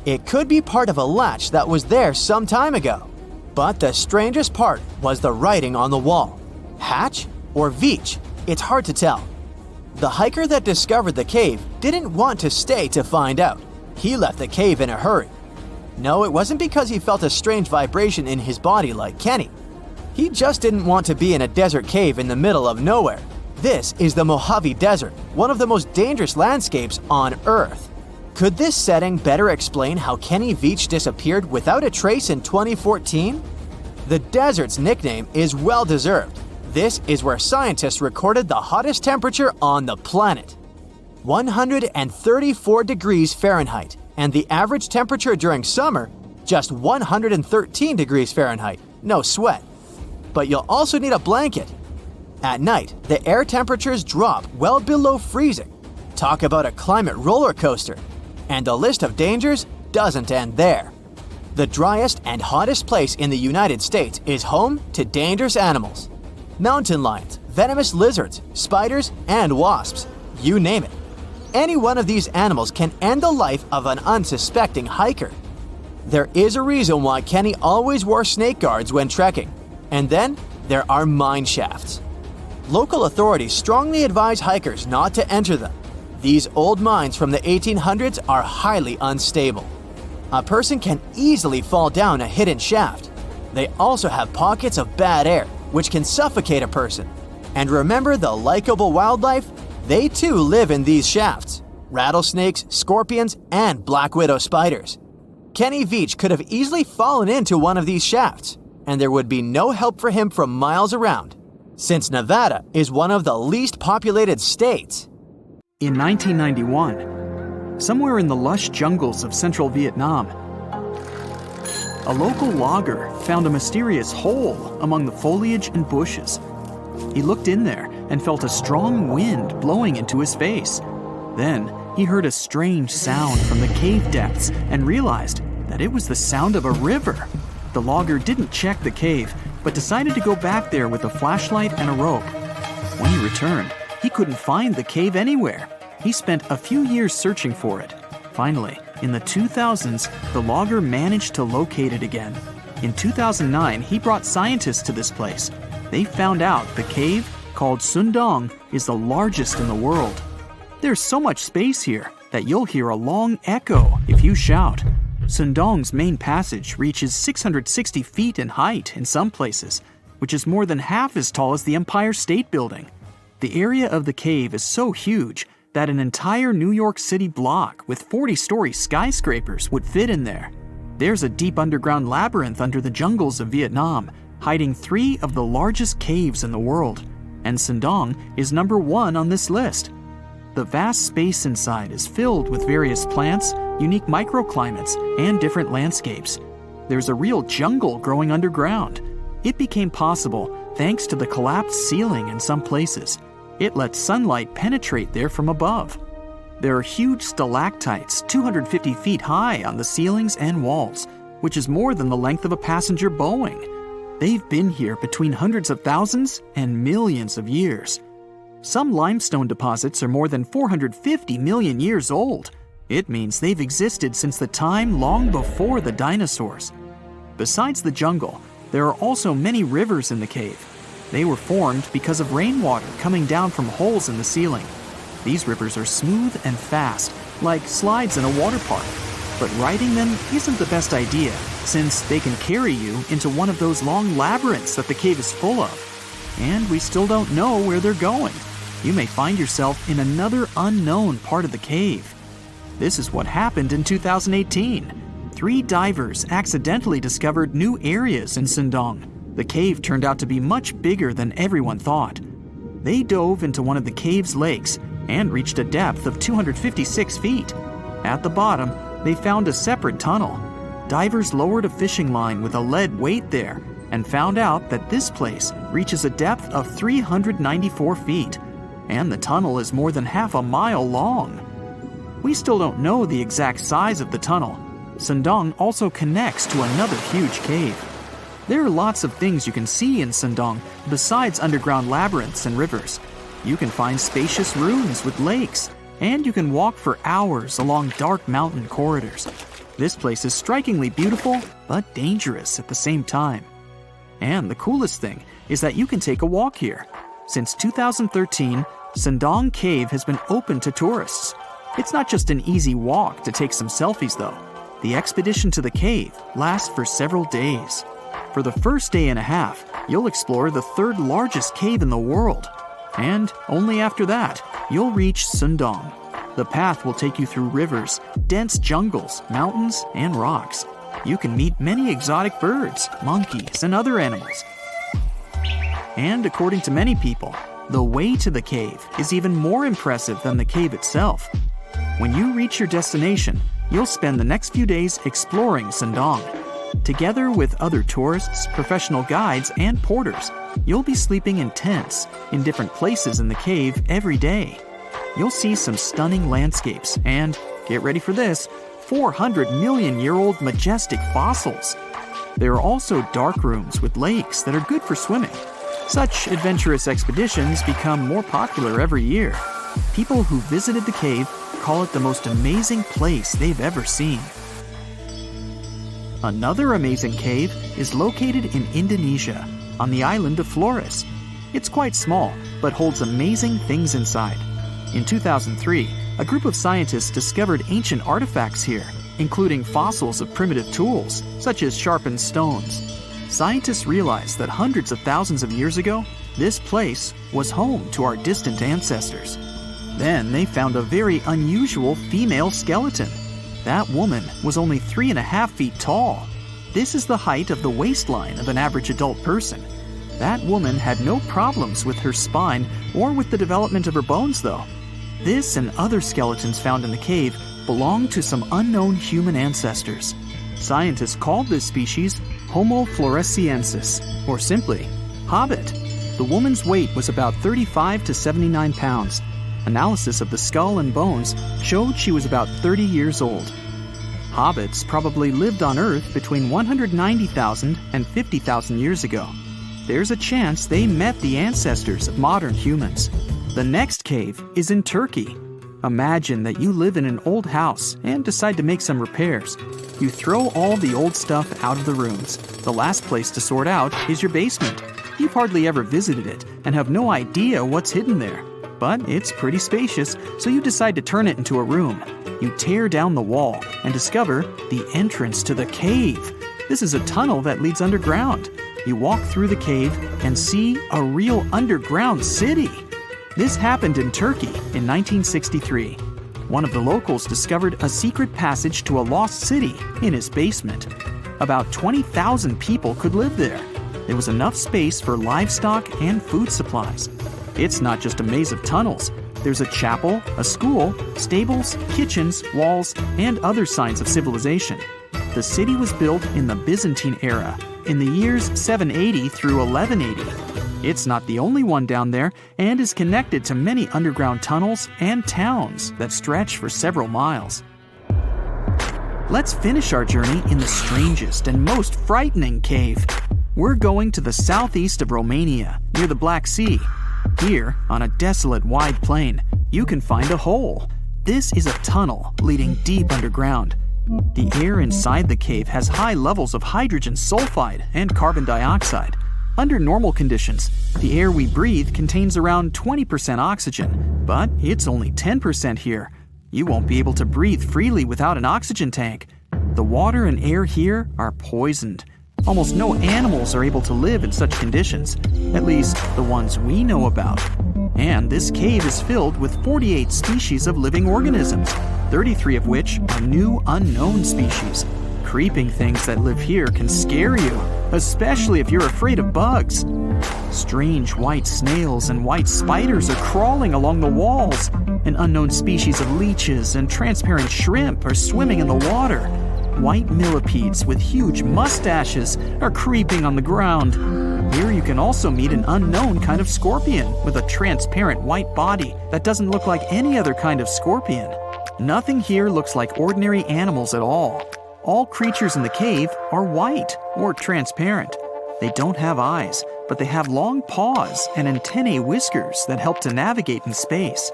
It could be part of a latch that was there some time ago. But the strangest part was the writing on the wall. Hatch or Veach? It's hard to tell. The hiker that discovered the cave didn't want to stay to find out. He left the cave in a hurry. No, it wasn't because he felt a strange vibration in his body like Kenny. He just didn't want to be in a desert cave in the middle of nowhere. This is the Mojave Desert, one of the most dangerous landscapes on Earth. Could this setting better explain how Kenny Veach disappeared without a trace in 2014? The desert's nickname is well-deserved. This is where scientists recorded the hottest temperature on the planet. 134 degrees Fahrenheit, and the average temperature during summer, just 113 degrees Fahrenheit, no sweat. But you'll also need a blanket. At night, the air temperatures drop well below freezing. Talk about a climate roller coaster. And the list of dangers doesn't end there. The driest and hottest place in the United States is home to dangerous animals. Mountain lions, venomous lizards, spiders, and wasps. You name it. Any one of these animals can end the life of an unsuspecting hiker. There is a reason why Kenny always wore snake guards when trekking. And then, there are mine shafts. Local authorities strongly advise hikers not to enter them. These old mines from the 1800s are highly unstable. A person can easily fall down a hidden shaft. They also have pockets of bad air, which can suffocate a person. And remember the likable wildlife? They too live in these shafts. Rattlesnakes, scorpions, and black widow spiders. Kenny Veach could have easily fallen into one of these shafts, and there would be no help for him from miles around, since Nevada is one of the least populated states. In 1991, somewhere in the lush jungles of central Vietnam, a local logger found a mysterious hole among the foliage and bushes. He looked in there and felt a strong wind blowing into his face. Then he heard a strange sound from the cave depths and realized that it was the sound of a river. The logger didn't check the cave, but decided to go back there with a flashlight and a rope. When he returned, he couldn't find the cave anywhere. He spent a few years searching for it. Finally, in the 2000s, the logger managed to locate it again. In 2009, he brought scientists to this place. They found out the cave, called Sundong, is the largest in the world. There's so much space here that you'll hear a long echo if you shout. Sundong's main passage reaches 660 feet in height in some places, which is more than half as tall as the Empire State Building. The area of the cave is so huge that an entire New York City block with 40-story skyscrapers would fit in there. There's a deep underground labyrinth under the jungles of Vietnam, hiding 3 of the largest caves in the world, and Sundong is number 1 on this list. The vast space inside is filled with various plants, unique microclimates, and different landscapes. There's a real jungle growing underground. It became possible thanks to the collapsed ceiling in some places. It lets sunlight penetrate there from above. There are huge stalactites 250 feet high on the ceilings and walls, which is more than the length of a passenger Boeing. They've been here between hundreds of thousands and millions of years. Some limestone deposits are more than 450 million years old. It means they've existed since the time long before the dinosaurs. Besides the jungle, there are also many rivers in the cave. They were formed because of rainwater coming down from holes in the ceiling. These rivers are smooth and fast, like slides in a water park. But riding them isn't the best idea, since they can carry you into one of those long labyrinths that the cave is full of. And we still don't know where they're going. You may find yourself in another unknown part of the cave. This is what happened in 2018. 3 divers accidentally discovered new areas in Sundong. The cave turned out to be much bigger than everyone thought. They dove into one of the cave's lakes and reached a depth of 256 feet. At the bottom, they found a separate tunnel. Divers lowered a fishing line with a lead weight there and found out that this place reaches a depth of 394 feet, and the tunnel is more than half a mile long. We still don't know the exact size of the tunnel. Sundong also connects to another huge cave. There are lots of things you can see in Sundong besides underground labyrinths and rivers. You can find spacious rooms with lakes, and you can walk for hours along dark mountain corridors. This place is strikingly beautiful, but dangerous at the same time. And the coolest thing is that you can take a walk here. Since 2013, Sundong Cave has been open to tourists. It's not just an easy walk to take some selfies though. The expedition to the cave lasts for several days. For the first day and a half, you'll explore the 3rd largest cave in the world. And only after that, you'll reach Sundong. The path will take you through rivers, dense jungles, mountains, and rocks. You can meet many exotic birds, monkeys, and other animals. And according to many people, the way to the cave is even more impressive than the cave itself. When you reach your destination, you'll spend the next few days exploring Sundong. Together with other tourists, professional guides, and porters, you'll be sleeping in tents in different places in the cave every day. You'll see some stunning landscapes and, get ready for this, 400-million-year-old majestic fossils. There are also dark rooms with lakes that are good for swimming. Such adventurous expeditions become more popular every year. People who visited the cave call it the most amazing place they've ever seen. Another amazing cave is located in Indonesia, on the island of Flores. It's quite small, but holds amazing things inside. In 2003, a group of scientists discovered ancient artifacts here, including fossils of primitive tools, such as sharpened stones. Scientists realized that hundreds of thousands of years ago, this place was home to our distant ancestors. Then they found a very unusual female skeleton. That woman was only 3.5 feet tall. This is the height of the waistline of an average adult person. That woman had no problems with her spine or with the development of her bones, though. This and other skeletons found in the cave belong to some unknown human ancestors. Scientists called this species Homoflorensis, or simply, Hobbit. The woman's weight was about 35 to 79 pounds. Analysis of the skull and bones showed she was about 30 years old. Hobbits probably lived on Earth between 190,000 and 50,000 years ago. There's a chance they met the ancestors of modern humans. The next cave is in Turkey. Imagine that you live in an old house and decide to make some repairs. You throw all the old stuff out of the rooms. The last place to sort out is your basement. You've hardly ever visited it and have no idea what's hidden there. But it's pretty spacious, so you decide to turn it into a room. You tear down the wall and discover the entrance to the cave. This is a tunnel that leads underground. You walk through the cave and see a real underground city. This happened in Turkey in 1963. One of the locals discovered a secret passage to a lost city in his basement. About 20,000 people could live there. There was enough space for livestock and food supplies. It's not just a maze of tunnels. There's a chapel, a school, stables, kitchens, walls, and other signs of civilization. The city was built in the Byzantine era, in the years 780 through 1180. It's not the only one down there and is connected to many underground tunnels and towns that stretch for several miles. Let's finish our journey in the strangest and most frightening cave. We're going to the southeast of Romania, near the Black Sea. Here, on a desolate wide plain, you can find a hole. This is a tunnel leading deep underground. The air inside the cave has high levels of hydrogen sulfide and carbon dioxide. Under normal conditions, the air we breathe contains around 20% oxygen, but it's only 10% here. You won't be able to breathe freely without an oxygen tank. The water and air here are poisoned. Almost no animals are able to live in such conditions, at least the ones we know about. And this cave is filled with 48 species of living organisms, 33 of which are new unknown species. Creeping things that live here can scare you, especially if you're afraid of bugs. Strange white snails and white spiders are crawling along the walls. An unknown species of leeches and transparent shrimp are swimming in the water. White millipedes with huge mustaches are creeping on the ground. Here you can also meet an unknown kind of scorpion with a transparent white body that doesn't look like any other kind of scorpion. Nothing here looks like ordinary animals at all. All creatures in the cave are white or transparent. They don't have eyes, but they have long paws and antennae whiskers that help to navigate in space.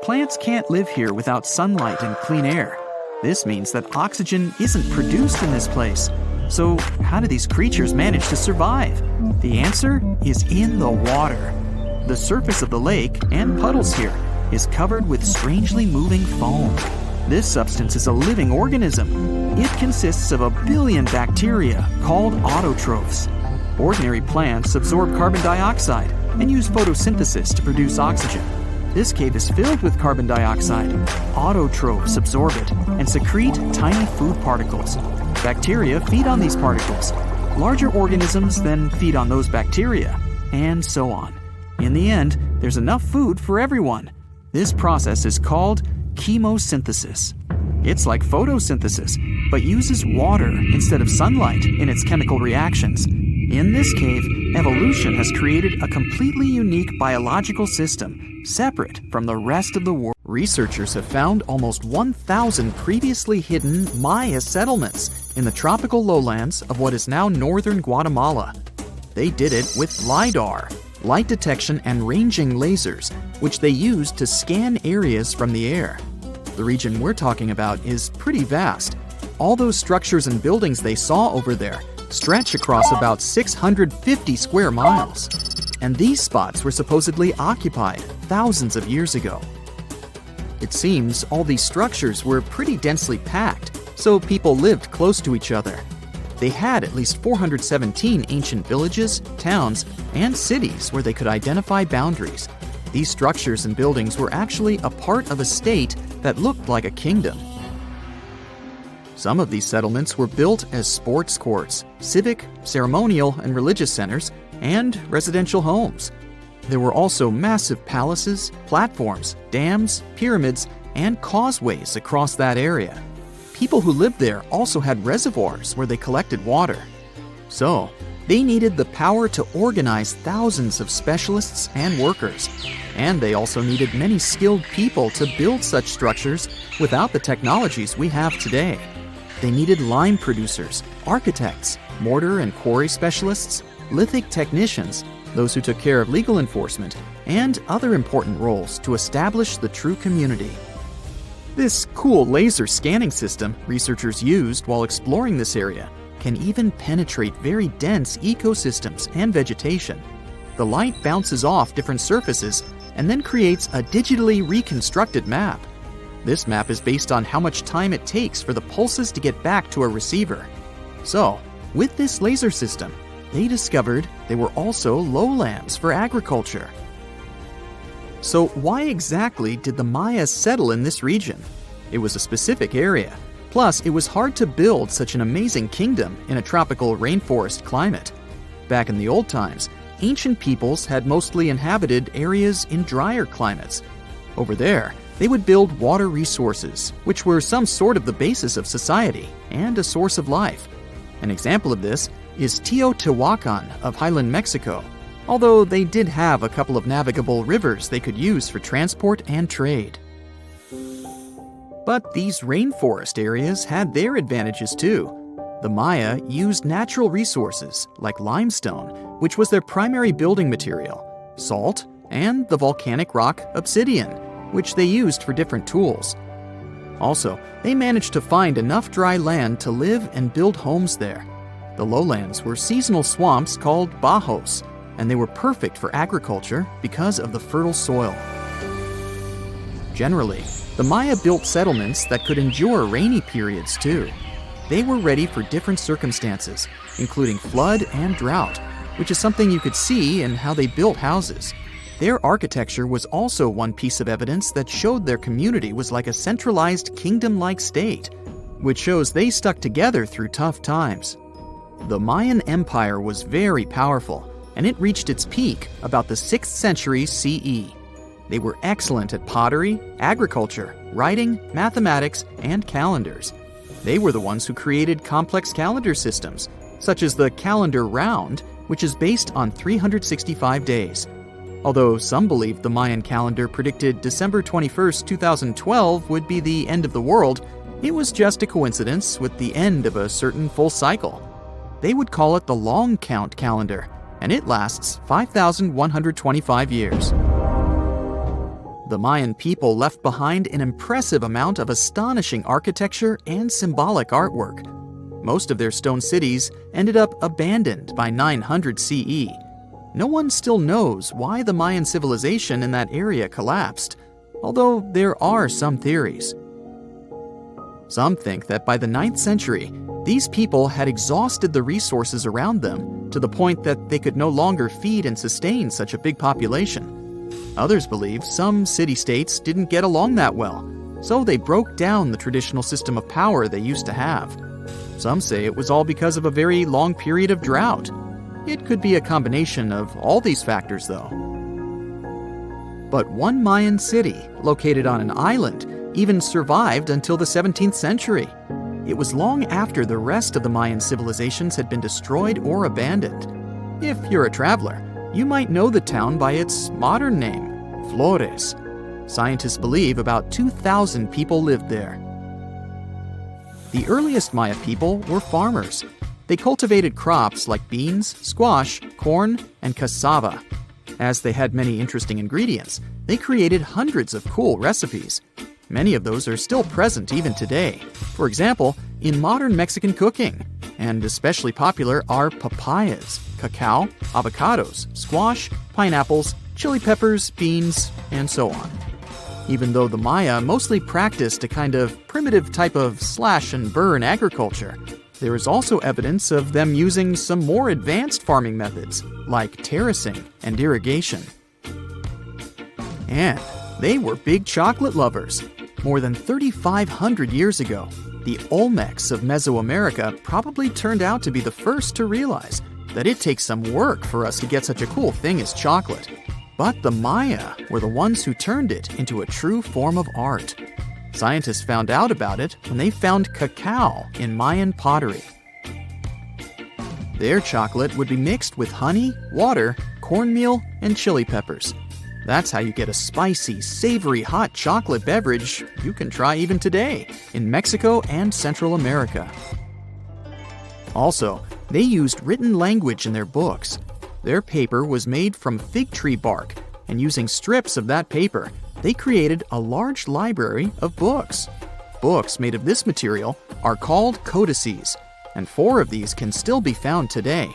Plants can't live here without sunlight and clean air. This means that oxygen isn't produced in this place. So how do these creatures manage to survive? The answer is in the water. The surface of the lake and puddles here is covered with strangely moving foam. This substance is a living organism. It consists of 1 billion bacteria called autotrophs. Ordinary plants absorb carbon dioxide and use photosynthesis to produce oxygen. This cave is filled with carbon dioxide. Autotrophs absorb it and secrete tiny food particles. Bacteria feed on these particles. Larger organisms then feed on those bacteria, and so on. In the end, there's enough food for everyone. This process is called chemosynthesis. It's like photosynthesis, but uses water instead of sunlight in its chemical reactions. In this cave, evolution has created a completely unique biological system, separate from the rest of the world. Researchers have found almost 1,000 previously hidden Maya settlements in the tropical lowlands of what is now northern Guatemala. They did it with LiDAR, light detection and ranging lasers, which they used to scan areas from the air. The region we're talking about is pretty vast. All those structures and buildings they saw over there stretch across about 650 square miles. And these spots were supposedly occupied thousands of years ago. It seems all these structures were pretty densely packed, so people lived close to each other. They had at least 417 ancient villages, towns, and cities where they could identify boundaries. These structures and buildings were actually a part of a state that looked like a kingdom. Some of these settlements were built as sports courts, civic, ceremonial, and religious centers, and residential homes. there were also massive palaces, platforms, dams, pyramids, and causeways across that area. People who lived there also had reservoirs where they collected water. So, they needed the power to organize thousands of specialists and workers, and they also needed many skilled people to build such structures without the technologies we have today. They needed lime producers, architects, mortar and quarry specialists, lithic technicians, those who took care of legal enforcement, and other important roles to establish the true community. This cool laser scanning system researchers used while exploring this area can even penetrate very dense ecosystems and vegetation. The light bounces off different surfaces and then creates a digitally reconstructed map. This map is based on how much time it takes for the pulses to get back to a receiver. So, with this laser system, they discovered there were also lowlands for agriculture. So why exactly did the Maya settle in this region? It was a specific area. Plus, it was hard to build such an amazing kingdom in a tropical rainforest climate. Back in the old times, ancient peoples had mostly inhabited areas in drier climates. Over there, they would build water resources, which were some sort of the basis of society and a source of life. An example of this is Teotihuacan of Highland Mexico, although they did have a couple of navigable rivers they could use for transport and trade. But these rainforest areas had their advantages too. The Maya used natural resources like limestone, which was their primary building material, salt, and the volcanic rock obsidian, which they used for different tools. Also, they managed to find enough dry land to live and build homes there. The lowlands were seasonal swamps called bajos, and they were perfect for agriculture because of the fertile soil. Generally, the Maya built settlements that could endure rainy periods too. They were ready for different circumstances, including flood and drought, which is something you could see in how they built houses. Their architecture was also one piece of evidence that showed their community was like a centralized kingdom-like state, which shows they stuck together through tough times. The Mayan Empire was very powerful, and it reached its peak about the 6th century CE. They were excellent at pottery, agriculture, writing, mathematics, and calendars. They were the ones who created complex calendar systems, such as the calendar round, which is based on 365 days. Although some believed the Mayan calendar predicted December 21st, 2012 would be the end of the world, it was just a coincidence with the end of a certain full cycle. They would call it the long count calendar, and it lasts 5,125 years. The Mayan people left behind an impressive amount of astonishing architecture and symbolic artwork. Most of their stone cities ended up abandoned by 900 CE. No one still knows why the Mayan civilization in that area collapsed, although there are some theories. Some think that by the 9th century, these people had exhausted the resources around them to the point that they could no longer feed and sustain such a big population. Others believe some city-states didn't get along that well, so they broke down the traditional system of power they used to have. Some say it was all because of a very long period of drought. It could be a combination of all these factors, though. But one Mayan city, located on an island, even survived until the 17th century. It was long after the rest of the Mayan civilizations had been destroyed or abandoned. If you're a traveler, you might know the town by its modern name, Flores. Scientists believe about 2,000 people lived there. The earliest Maya people were farmers. They cultivated crops like beans, squash, corn, and cassava. As they had many interesting ingredients, they created hundreds of cool recipes. Many of those are still present even today. For example, in modern Mexican cooking. And especially popular are papayas, cacao, avocados, squash, pineapples, chili peppers, beans, and so on. Even though the Maya mostly practiced a kind of primitive type of slash-and-burn agriculture, there is also evidence of them using some more advanced farming methods, like terracing and irrigation. And they were big chocolate lovers. More than 3,500 years ago, the Olmecs of Mesoamerica probably turned out to be the first to realize that it takes some work for us to get such a cool thing as chocolate. But the Maya were the ones who turned it into a true form of art. Scientists found out about it when they found cacao in Mayan pottery. Their chocolate would be mixed with honey, water, cornmeal, and chili peppers. That's how you get a spicy, savory, hot chocolate beverage you can try even today in Mexico and Central America. Also, they used written language in their books. Their paper was made from fig tree bark, and using strips of that paper, they created a large library of books. Books made of this material are called codices, and 4 of these can still be found today.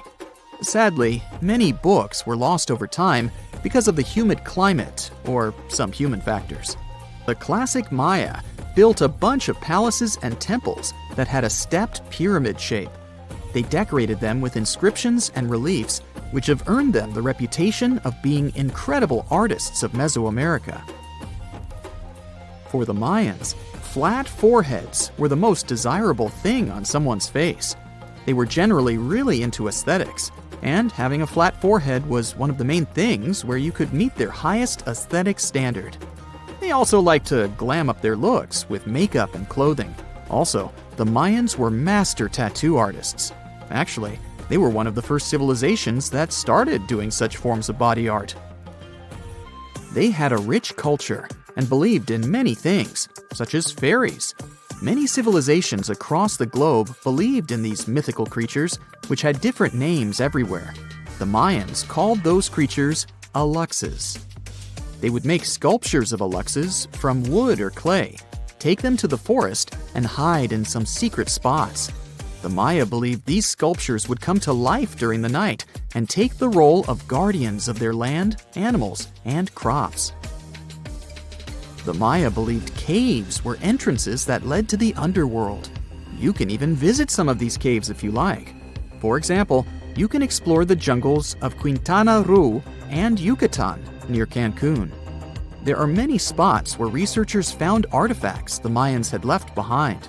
Sadly, many books were lost over time because of the humid climate or some human factors. The classic Maya built a bunch of palaces and temples that had a stepped pyramid shape. They decorated them with inscriptions and reliefs, which have earned them the reputation of being incredible artists of Mesoamerica. For the Mayans, flat foreheads were the most desirable thing on someone's face. They were generally really into aesthetics, and having a flat forehead was one of the main things where you could meet their highest aesthetic standard. They also liked to glam up their looks with makeup and clothing. Also, the Mayans were master tattoo artists. Actually, they were one of the first civilizations that started doing such forms of body art. They had a rich culture and believed in many things, such as fairies. Many civilizations across the globe believed in these mythical creatures, which had different names everywhere. The Mayans called those creatures aluxes. They would make sculptures of aluxes from wood or clay, take them to the forest, and hide in some secret spots. The Maya believed these sculptures would come to life during the night and take the role of guardians of their land, animals, and crops. The Maya believed caves were entrances that led to the underworld. You can even visit some of these caves if you like. For example, you can explore the jungles of Quintana Roo and Yucatan near Cancun. There are many spots where researchers found artifacts the Mayans had left behind.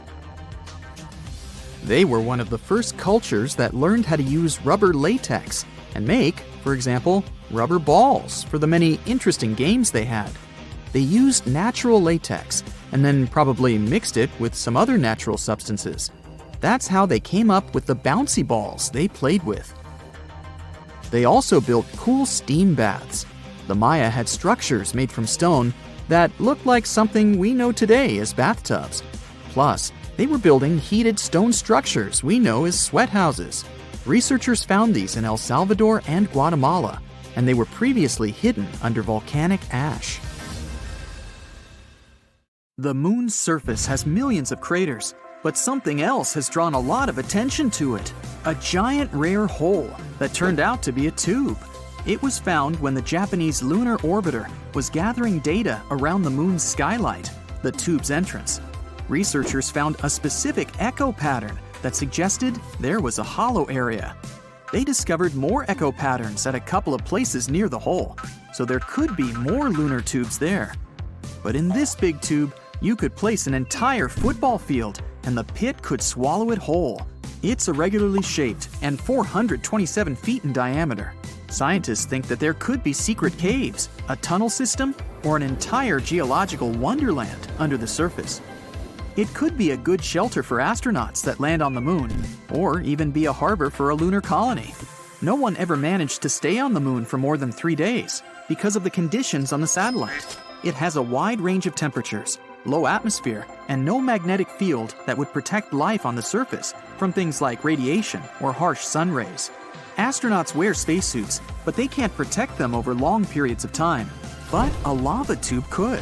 They were one of the first cultures that learned how to use rubber latex and make, for example, rubber balls for the many interesting games they had. They used natural latex and then probably mixed it with some other natural substances. That's how they came up with the bouncy balls they played with. They also built cool steam baths. The Maya had structures made from stone that looked like something we know today as bathtubs. Plus, they were building heated stone structures we know as sweat houses. Researchers found these in El Salvador and Guatemala, and they were previously hidden under volcanic ash. The moon's surface has millions of craters, but something else has drawn a lot of attention to it. A giant rare hole that turned out to be a tube. It was found when the Japanese lunar orbiter was gathering data around the moon's skylight, the tube's entrance. Researchers found a specific echo pattern that suggested there was a hollow area. They discovered more echo patterns at a couple of places near the hole, so there could be more lunar tubes there. But in this big tube, you could place an entire football field and the pit could swallow it whole. It's irregularly shaped and 427 feet in diameter. Scientists think that there could be secret caves, a tunnel system, or an entire geological wonderland under the surface. It could be a good shelter for astronauts that land on the moon, or even be a harbor for a lunar colony. No one ever managed to stay on the moon for more than 3 days because of the conditions on the satellite. It has a wide range of temperatures, low atmosphere, and no magnetic field that would protect life on the surface from things like radiation or harsh sun rays. Astronauts wear spacesuits, but they can't protect them over long periods of time. But a lava tube could.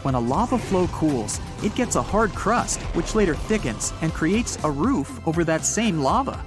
When a lava flow cools, it gets a hard crust, which later thickens and creates a roof over that same lava.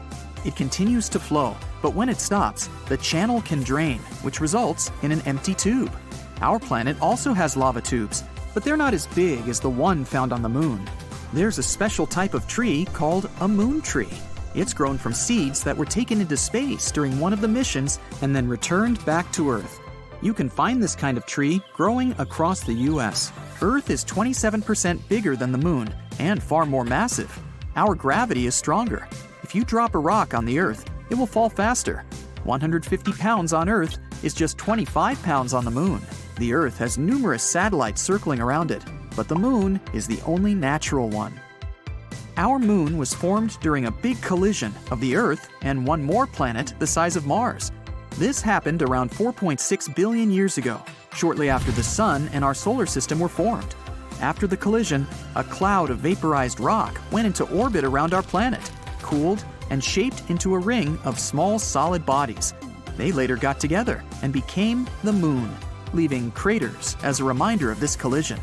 It continues to flow, but when it stops, the channel can drain, which results in an empty tube. Our planet also has lava tubes, but they're not as big as the one found on the moon. There's a special type of tree called a moon tree. It's grown from seeds that were taken into space during one of the missions and then returned back to Earth. You can find this kind of tree growing across the US. Earth is 27% bigger than the moon and far more massive. Our gravity is stronger. If you drop a rock on the Earth, it will fall faster. 150 pounds on Earth is just 25 pounds on the moon. The Earth has numerous satellites circling around it, but the moon is the only natural one. Our moon was formed during a big collision of the Earth and one more planet the size of Mars. This happened around 4.6 billion years ago, shortly after the Sun and our solar system were formed. After the collision, a cloud of vaporized rock went into orbit around our planet, cooled, and shaped into a ring of small solid bodies. They later got together and became the moon, leaving craters as a reminder of this collision.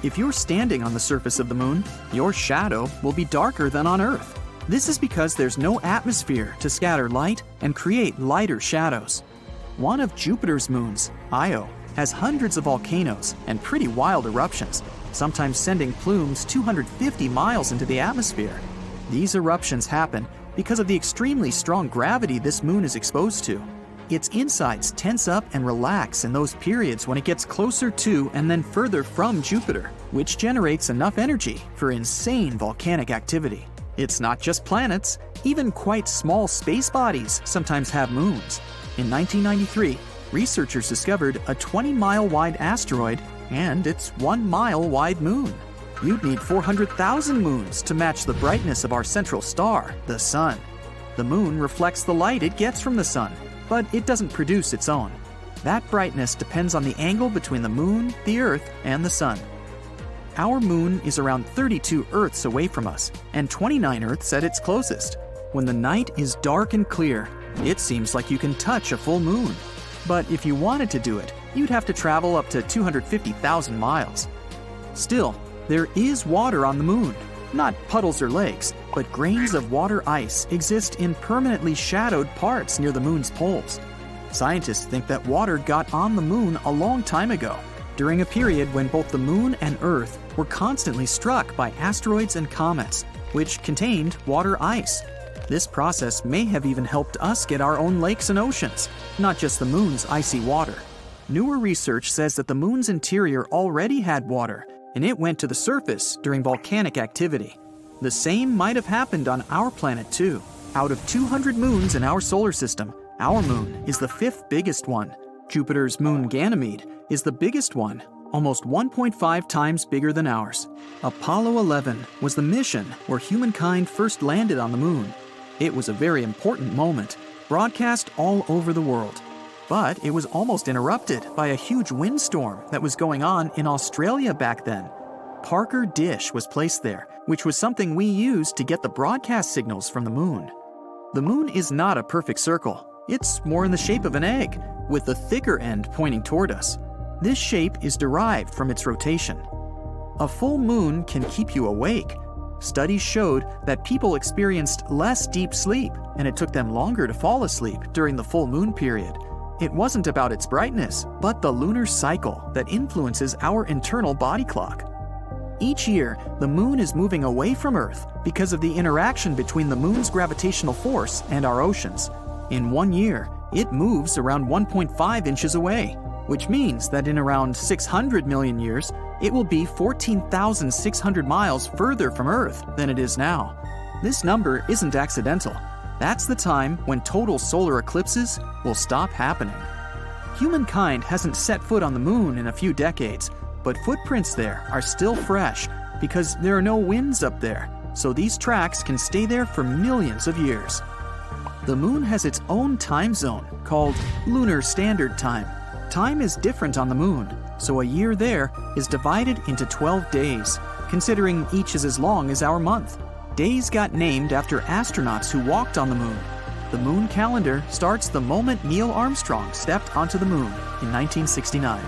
If you're standing on the surface of the moon, your shadow will be darker than on Earth. This is because there's no atmosphere to scatter light and create lighter shadows. One of Jupiter's moons, Io, has hundreds of volcanoes and pretty wild eruptions, sometimes sending plumes 250 miles into the atmosphere. These eruptions happen because of the extremely strong gravity this moon is exposed to. Its insides tense up and relax in those periods when it gets closer to and then further from Jupiter, which generates enough energy for insane volcanic activity. It's not just planets, even quite small space bodies sometimes have moons. In 1993, researchers discovered a 20-mile-wide asteroid and its 1-mile-wide moon. You'd need 400,000 moons to match the brightness of our central star, the Sun. The moon reflects the light it gets from the Sun, but it doesn't produce its own. That brightness depends on the angle between the moon, the Earth, and the Sun. Our moon is around 32 Earths away from us, and 29 Earths at its closest. When the night is dark and clear, it seems like you can touch a full moon. But if you wanted to do it, you'd have to travel up to 250,000 miles. Still, there is water on the moon. Not puddles or lakes, but grains of water ice exist in permanently shadowed parts near the moon's poles. Scientists think that water got on the moon a long time ago, during a period when both the moon and Earth were constantly struck by asteroids and comets, which contained water ice. This process may have even helped us get our own lakes and oceans, not just the moon's icy water. Newer research says that the moon's interior already had water, and it went to the surface during volcanic activity. The same might have happened on our planet too. Out of 200 moons in our solar system, our moon is the 5th biggest one. Jupiter's moon Ganymede is the biggest one, almost 1.5 times bigger than ours. Apollo 11 was the mission where humankind first landed on the moon. It was a very important moment, broadcast all over the world. But it was almost interrupted by a huge windstorm that was going on in Australia back then. Parker Dish was placed there, which was something we used to get the broadcast signals from the moon. The moon is not a perfect circle. It's more in the shape of an egg, with the thicker end pointing toward us. This shape is derived from its rotation. A full moon can keep you awake. Studies showed that people experienced less deep sleep, and it took them longer to fall asleep during the full moon period. It wasn't about its brightness, but the lunar cycle that influences our internal body clock. Each year, the moon is moving away from Earth because of the interaction between the moon's gravitational force and our oceans. In 1 year, it moves around 1.5 inches away, which means that in around 600 million years, it will be 14,600 miles further from Earth than it is now. This number isn't accidental. That's the time when total solar eclipses will stop happening. Humankind hasn't set foot on the moon in a few decades, but footprints there are still fresh because there are no winds up there, so these tracks can stay there for millions of years. The moon has its own time zone called Lunar Standard Time. Time is different on the moon, so a year there is divided into 12 days, considering each is as long as our month. Days got named after astronauts who walked on the moon. The moon calendar starts the moment Neil Armstrong stepped onto the moon in 1969.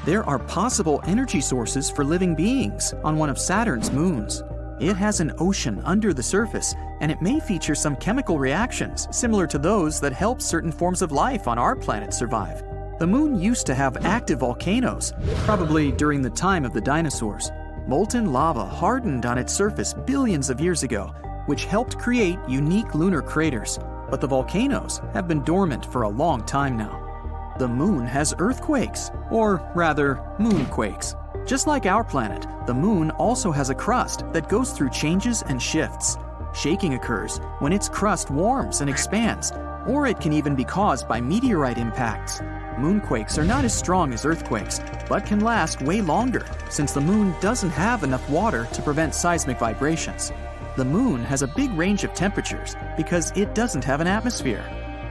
There are possible energy sources for living beings on one of Saturn's moons. It has an ocean under the surface, and it may feature some chemical reactions similar to those that help certain forms of life on our planet survive. The moon used to have active volcanoes, probably during the time of the dinosaurs. Molten lava hardened on its surface billions of years ago, which helped create unique lunar craters, but the volcanoes have been dormant for a long time now. The moon has earthquakes, or rather, moonquakes. Just like our planet, the moon also has a crust that goes through changes and shifts. Shaking occurs when its crust warms and expands, or it can even be caused by meteorite impacts. Moonquakes are not as strong as earthquakes, but can last way longer since the moon doesn't have enough water to prevent seismic vibrations. The moon has a big range of temperatures because it doesn't have an atmosphere.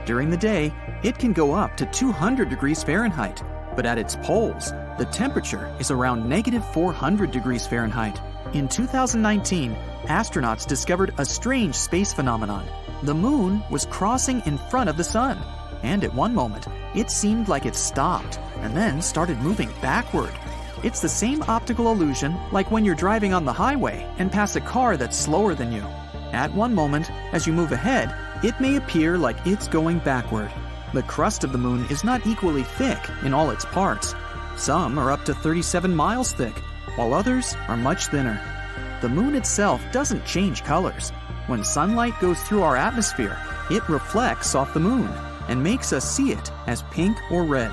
During the day, it can go up to 200 degrees Fahrenheit, but at its poles, the temperature is around -400 degrees Fahrenheit. In 2019, astronauts discovered a strange space phenomenon. The moon was crossing in front of the sun, and at one moment, it seemed like it stopped and then started moving backward. It's the same optical illusion like when you're driving on the highway and pass a car that's slower than you. At one moment, as you move ahead, it may appear like it's going backward. The crust of the moon is not equally thick in all its parts. Some are up to 37 miles thick, while others are much thinner. The moon itself doesn't change colors. When sunlight goes through our atmosphere, it reflects off the moon and makes us see it as pink or red.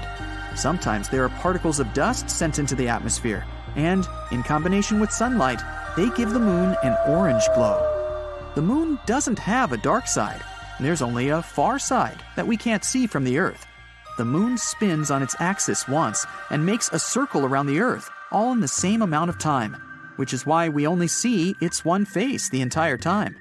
Sometimes there are particles of dust sent into the atmosphere, and in combination with sunlight, they give the moon an orange glow. The moon doesn't have a dark side. There's only a far side that we can't see from the Earth. The moon spins on its axis once and makes a circle around the Earth, all in the same amount of time, which is why we only see its one face the entire time.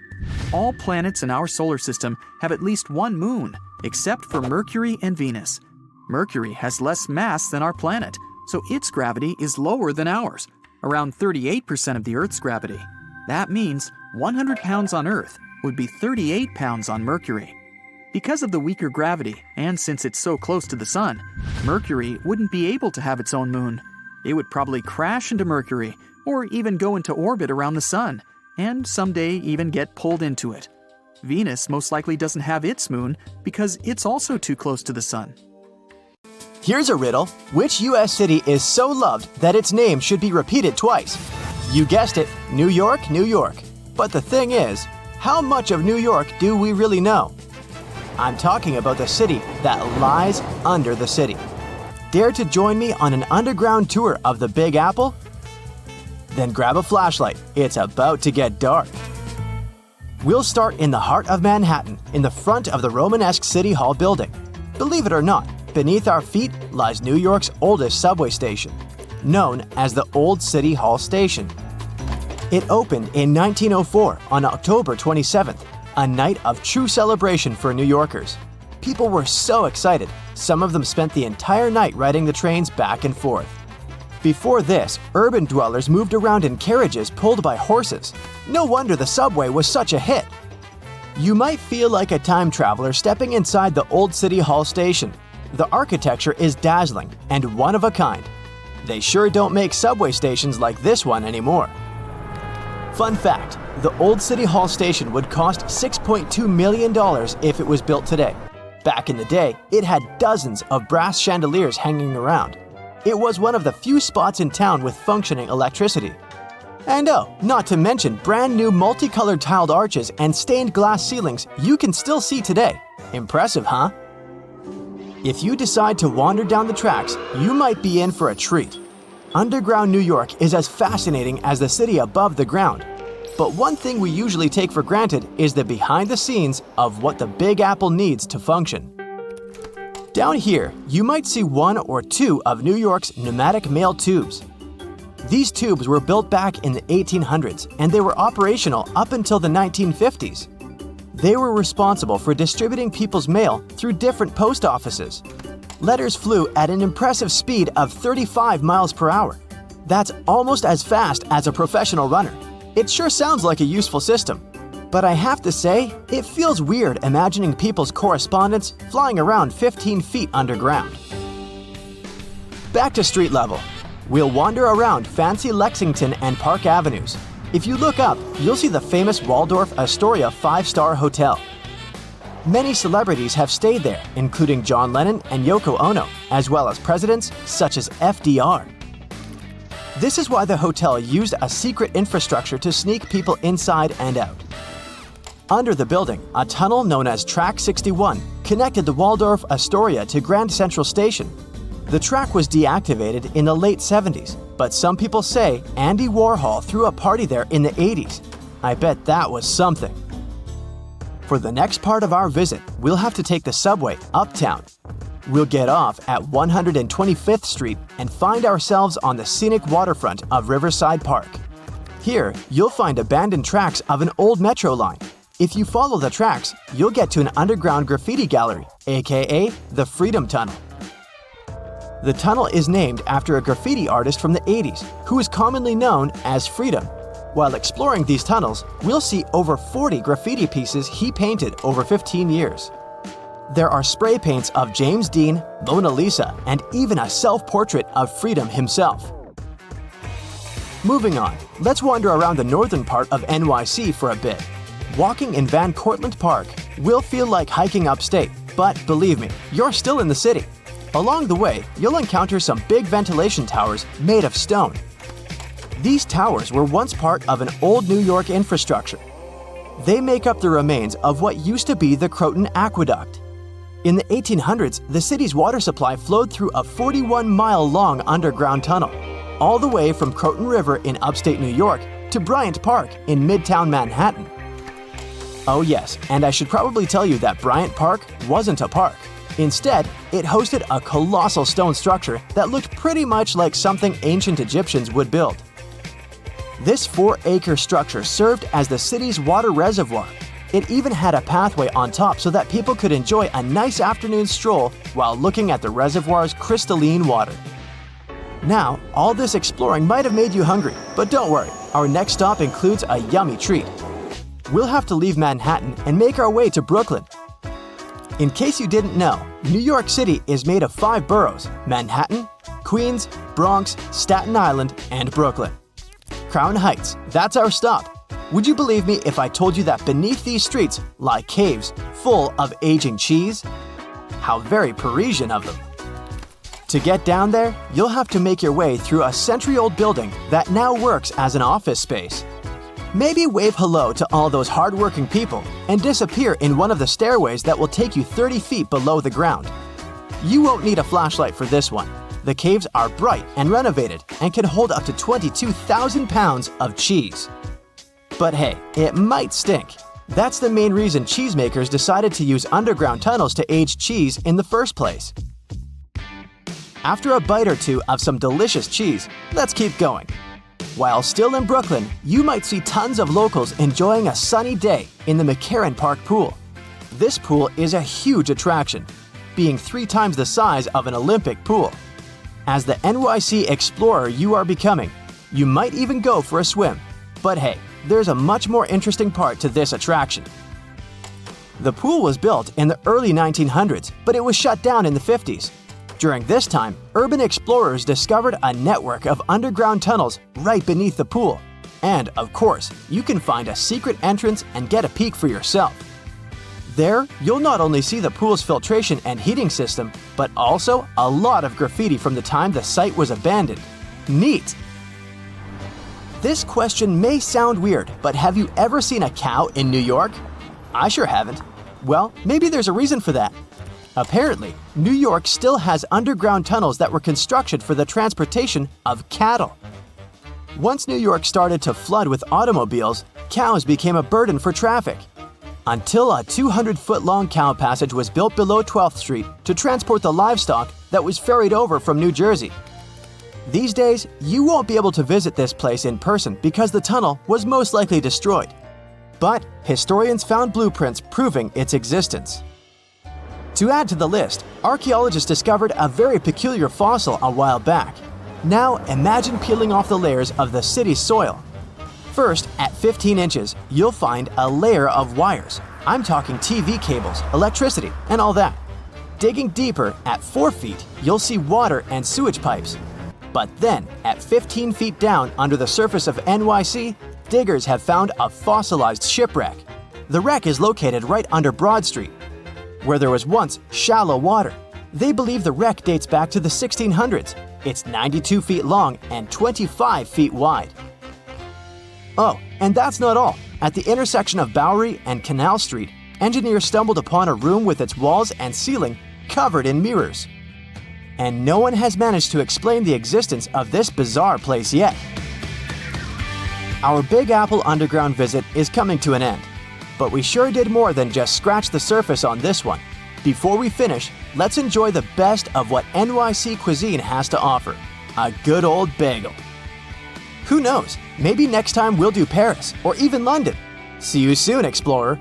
All planets in our solar system have at least one moon, except for Mercury and Venus. Mercury has less mass than our planet, so its gravity is lower than ours, around 38% of the Earth's gravity. That means 100 pounds on Earth would be 38 pounds on Mercury. Because of the weaker gravity, and since it's so close to the Sun, Mercury wouldn't be able to have its own moon. It would probably crash into Mercury, or even go into orbit around the Sun, and someday even get pulled into it. Venus most likely doesn't have its moon because it's also too close to the Sun. Here's a riddle. Which U.S. city is so loved that its name should be repeated twice? You guessed it, New York, New York. But the thing is, how much of New York do we really know? I'm talking about the city that lies under the city. Dare to join me on an underground tour of the Big Apple? Then grab a flashlight. It's about to get dark. We'll start in the heart of Manhattan, in the front of the Romanesque City Hall building. Believe it or not, beneath our feet lies New York's oldest subway station, known as the Old City Hall Station. It opened in 1904 on October 27th, a night of true celebration for New Yorkers. People were so excited, some of them spent the entire night riding the trains back and forth. Before this, urban dwellers moved around in carriages pulled by horses. No wonder the subway was such a hit. You might feel like a time traveler stepping inside the Old City Hall Station. The architecture is dazzling and one of a kind. They sure don't make subway stations like this one anymore. Fun fact, the Old City Hall Station would cost $6.2 million if it was built today. Back in the day, it had dozens of brass chandeliers hanging around. It was one of the few spots in town with functioning electricity. And oh, not to mention brand new multicolored tiled arches and stained glass ceilings you can still see today. Impressive, huh? If you decide to wander down the tracks, you might be in for a treat. Underground New York is as fascinating as the city above the ground. But one thing we usually take for granted is the behind the scenes of what the Big Apple needs to function. Down here, you might see one or two of New York's pneumatic mail tubes. These tubes were built back in the 1800s and they were operational up until the 1950s. They were responsible for distributing people's mail through different post offices. Letters flew at an impressive speed of 35 miles per hour. That's almost as fast as a professional runner. It sure sounds like a useful system. But I have to say, it feels weird imagining people's correspondence flying around 15 feet underground. Back to street level. We'll wander around fancy Lexington and Park Avenues. If you look up, you'll see the famous Waldorf Astoria 5-star hotel. Many celebrities have stayed there, including John Lennon and Yoko Ono, as well as presidents such as FDR. This is why the hotel used a secret infrastructure to sneak people inside and out. Under the building, a tunnel known as Track 61 connected the Waldorf Astoria to Grand Central Station. The track was deactivated in the late 70s, but some people say Andy Warhol threw a party there in the 80s. I bet that was something. For the next part of our visit, we'll have to take the subway uptown. We'll get off at 125th Street and find ourselves on the scenic waterfront of Riverside Park. Here, you'll find abandoned tracks of an old metro line. If you follow the tracks, you'll get to an underground graffiti gallery, aka the Freedom Tunnel. The tunnel is named after a graffiti artist from the 80s who is commonly known as Freedom. While exploring these tunnels, we'll see over 40 graffiti pieces he painted over 15 years. There are spray paints of James Dean, Mona Lisa, and even a self-portrait of Freedom himself. Moving on, let's wander around the northern part of NYC for a bit. Walking in Van Cortlandt Park will feel like hiking upstate, but believe me, you're still in the city. Along the way, you'll encounter some big ventilation towers made of stone. These towers were once part of an old New York infrastructure. They make up the remains of what used to be the Croton Aqueduct. In the 1800s, the city's water supply flowed through a 41-mile-long underground tunnel, all the way from Croton River in upstate New York to Bryant Park in Midtown Manhattan. Oh yes, and I should probably tell you that Bryant Park wasn't a park. Instead, it hosted a colossal stone structure that looked pretty much like something ancient Egyptians would build. This 4-acre structure served as the city's water reservoir. It even had a pathway on top so that people could enjoy a nice afternoon stroll while looking at the reservoir's crystalline water. Now, all this exploring might have made you hungry, but don't worry, our next stop includes a yummy treat. We'll have to leave Manhattan and make our way to Brooklyn. In case you didn't know, New York City is made of 5 boroughs: Manhattan, Queens, Bronx, Staten Island, and Brooklyn. Crown Heights, that's our stop. Would you believe me if I told you that beneath these streets lie caves full of aging cheese? How very Parisian of them. To get down there, you'll have to make your way through a century-old building that now works as an office space. Maybe wave hello to all those hard-working people and disappear in one of the stairways that will take you 30 feet below the ground. You won't need a flashlight for this one. The caves are bright and renovated and can hold up to 22,000 pounds of cheese. But hey, it might stink. That's the main reason cheesemakers decided to use underground tunnels to age cheese in the first place. After a bite or two of some delicious cheese, let's keep going. While still in Brooklyn, you might see tons of locals enjoying a sunny day in the McCarran Park pool. This pool is a huge attraction, being 3 times the size of an Olympic pool. As the NYC explorer you are becoming, you might even go for a swim. But hey, there's a much more interesting part to this attraction. The pool was built in the early 1900s, but it was shut down in the 50s. During this time, urban explorers discovered a network of underground tunnels right beneath the pool. And, of course, you can find a secret entrance and get a peek for yourself. There, you'll not only see the pool's filtration and heating system, but also a lot of graffiti from the time the site was abandoned. Neat! This question may sound weird, but have you ever seen a cow in New York? I sure haven't. Well, maybe there's a reason for that. Apparently, New York still has underground tunnels that were constructed for the transportation of cattle. Once New York started to flood with automobiles, cows became a burden for traffic. Until a 200-foot-long cow passage was built below 12th Street to transport the livestock that was ferried over from New Jersey. These days, you won't be able to visit this place in person because the tunnel was most likely destroyed. But historians found blueprints proving its existence. To add to the list, archaeologists discovered a very peculiar fossil a while back. Now imagine peeling off the layers of the city's soil. First, at 15 inches, you'll find a layer of wires. I'm talking TV cables, electricity, and all that. Digging deeper, at 4 feet, you'll see water and sewage pipes. But then, at 15 feet down under the surface of NYC, diggers have found a fossilized shipwreck. The wreck is located right under Broad Street, where there was once shallow water. They believe the wreck dates back to the 1600s. It's 92 feet long and 25 feet wide. Oh, and that's not all. At the intersection of Bowery and Canal Street, engineers stumbled upon a room with its walls and ceiling covered in mirrors. And no one has managed to explain the existence of this bizarre place yet. Our Big Apple underground visit is coming to an end. but we sure did more than just scratch the surface on this one. Before we finish, let's enjoy the best of what NYC cuisine has to offer, a good old bagel. Who knows, maybe next time we'll do Paris or even London. See you soon, explorer!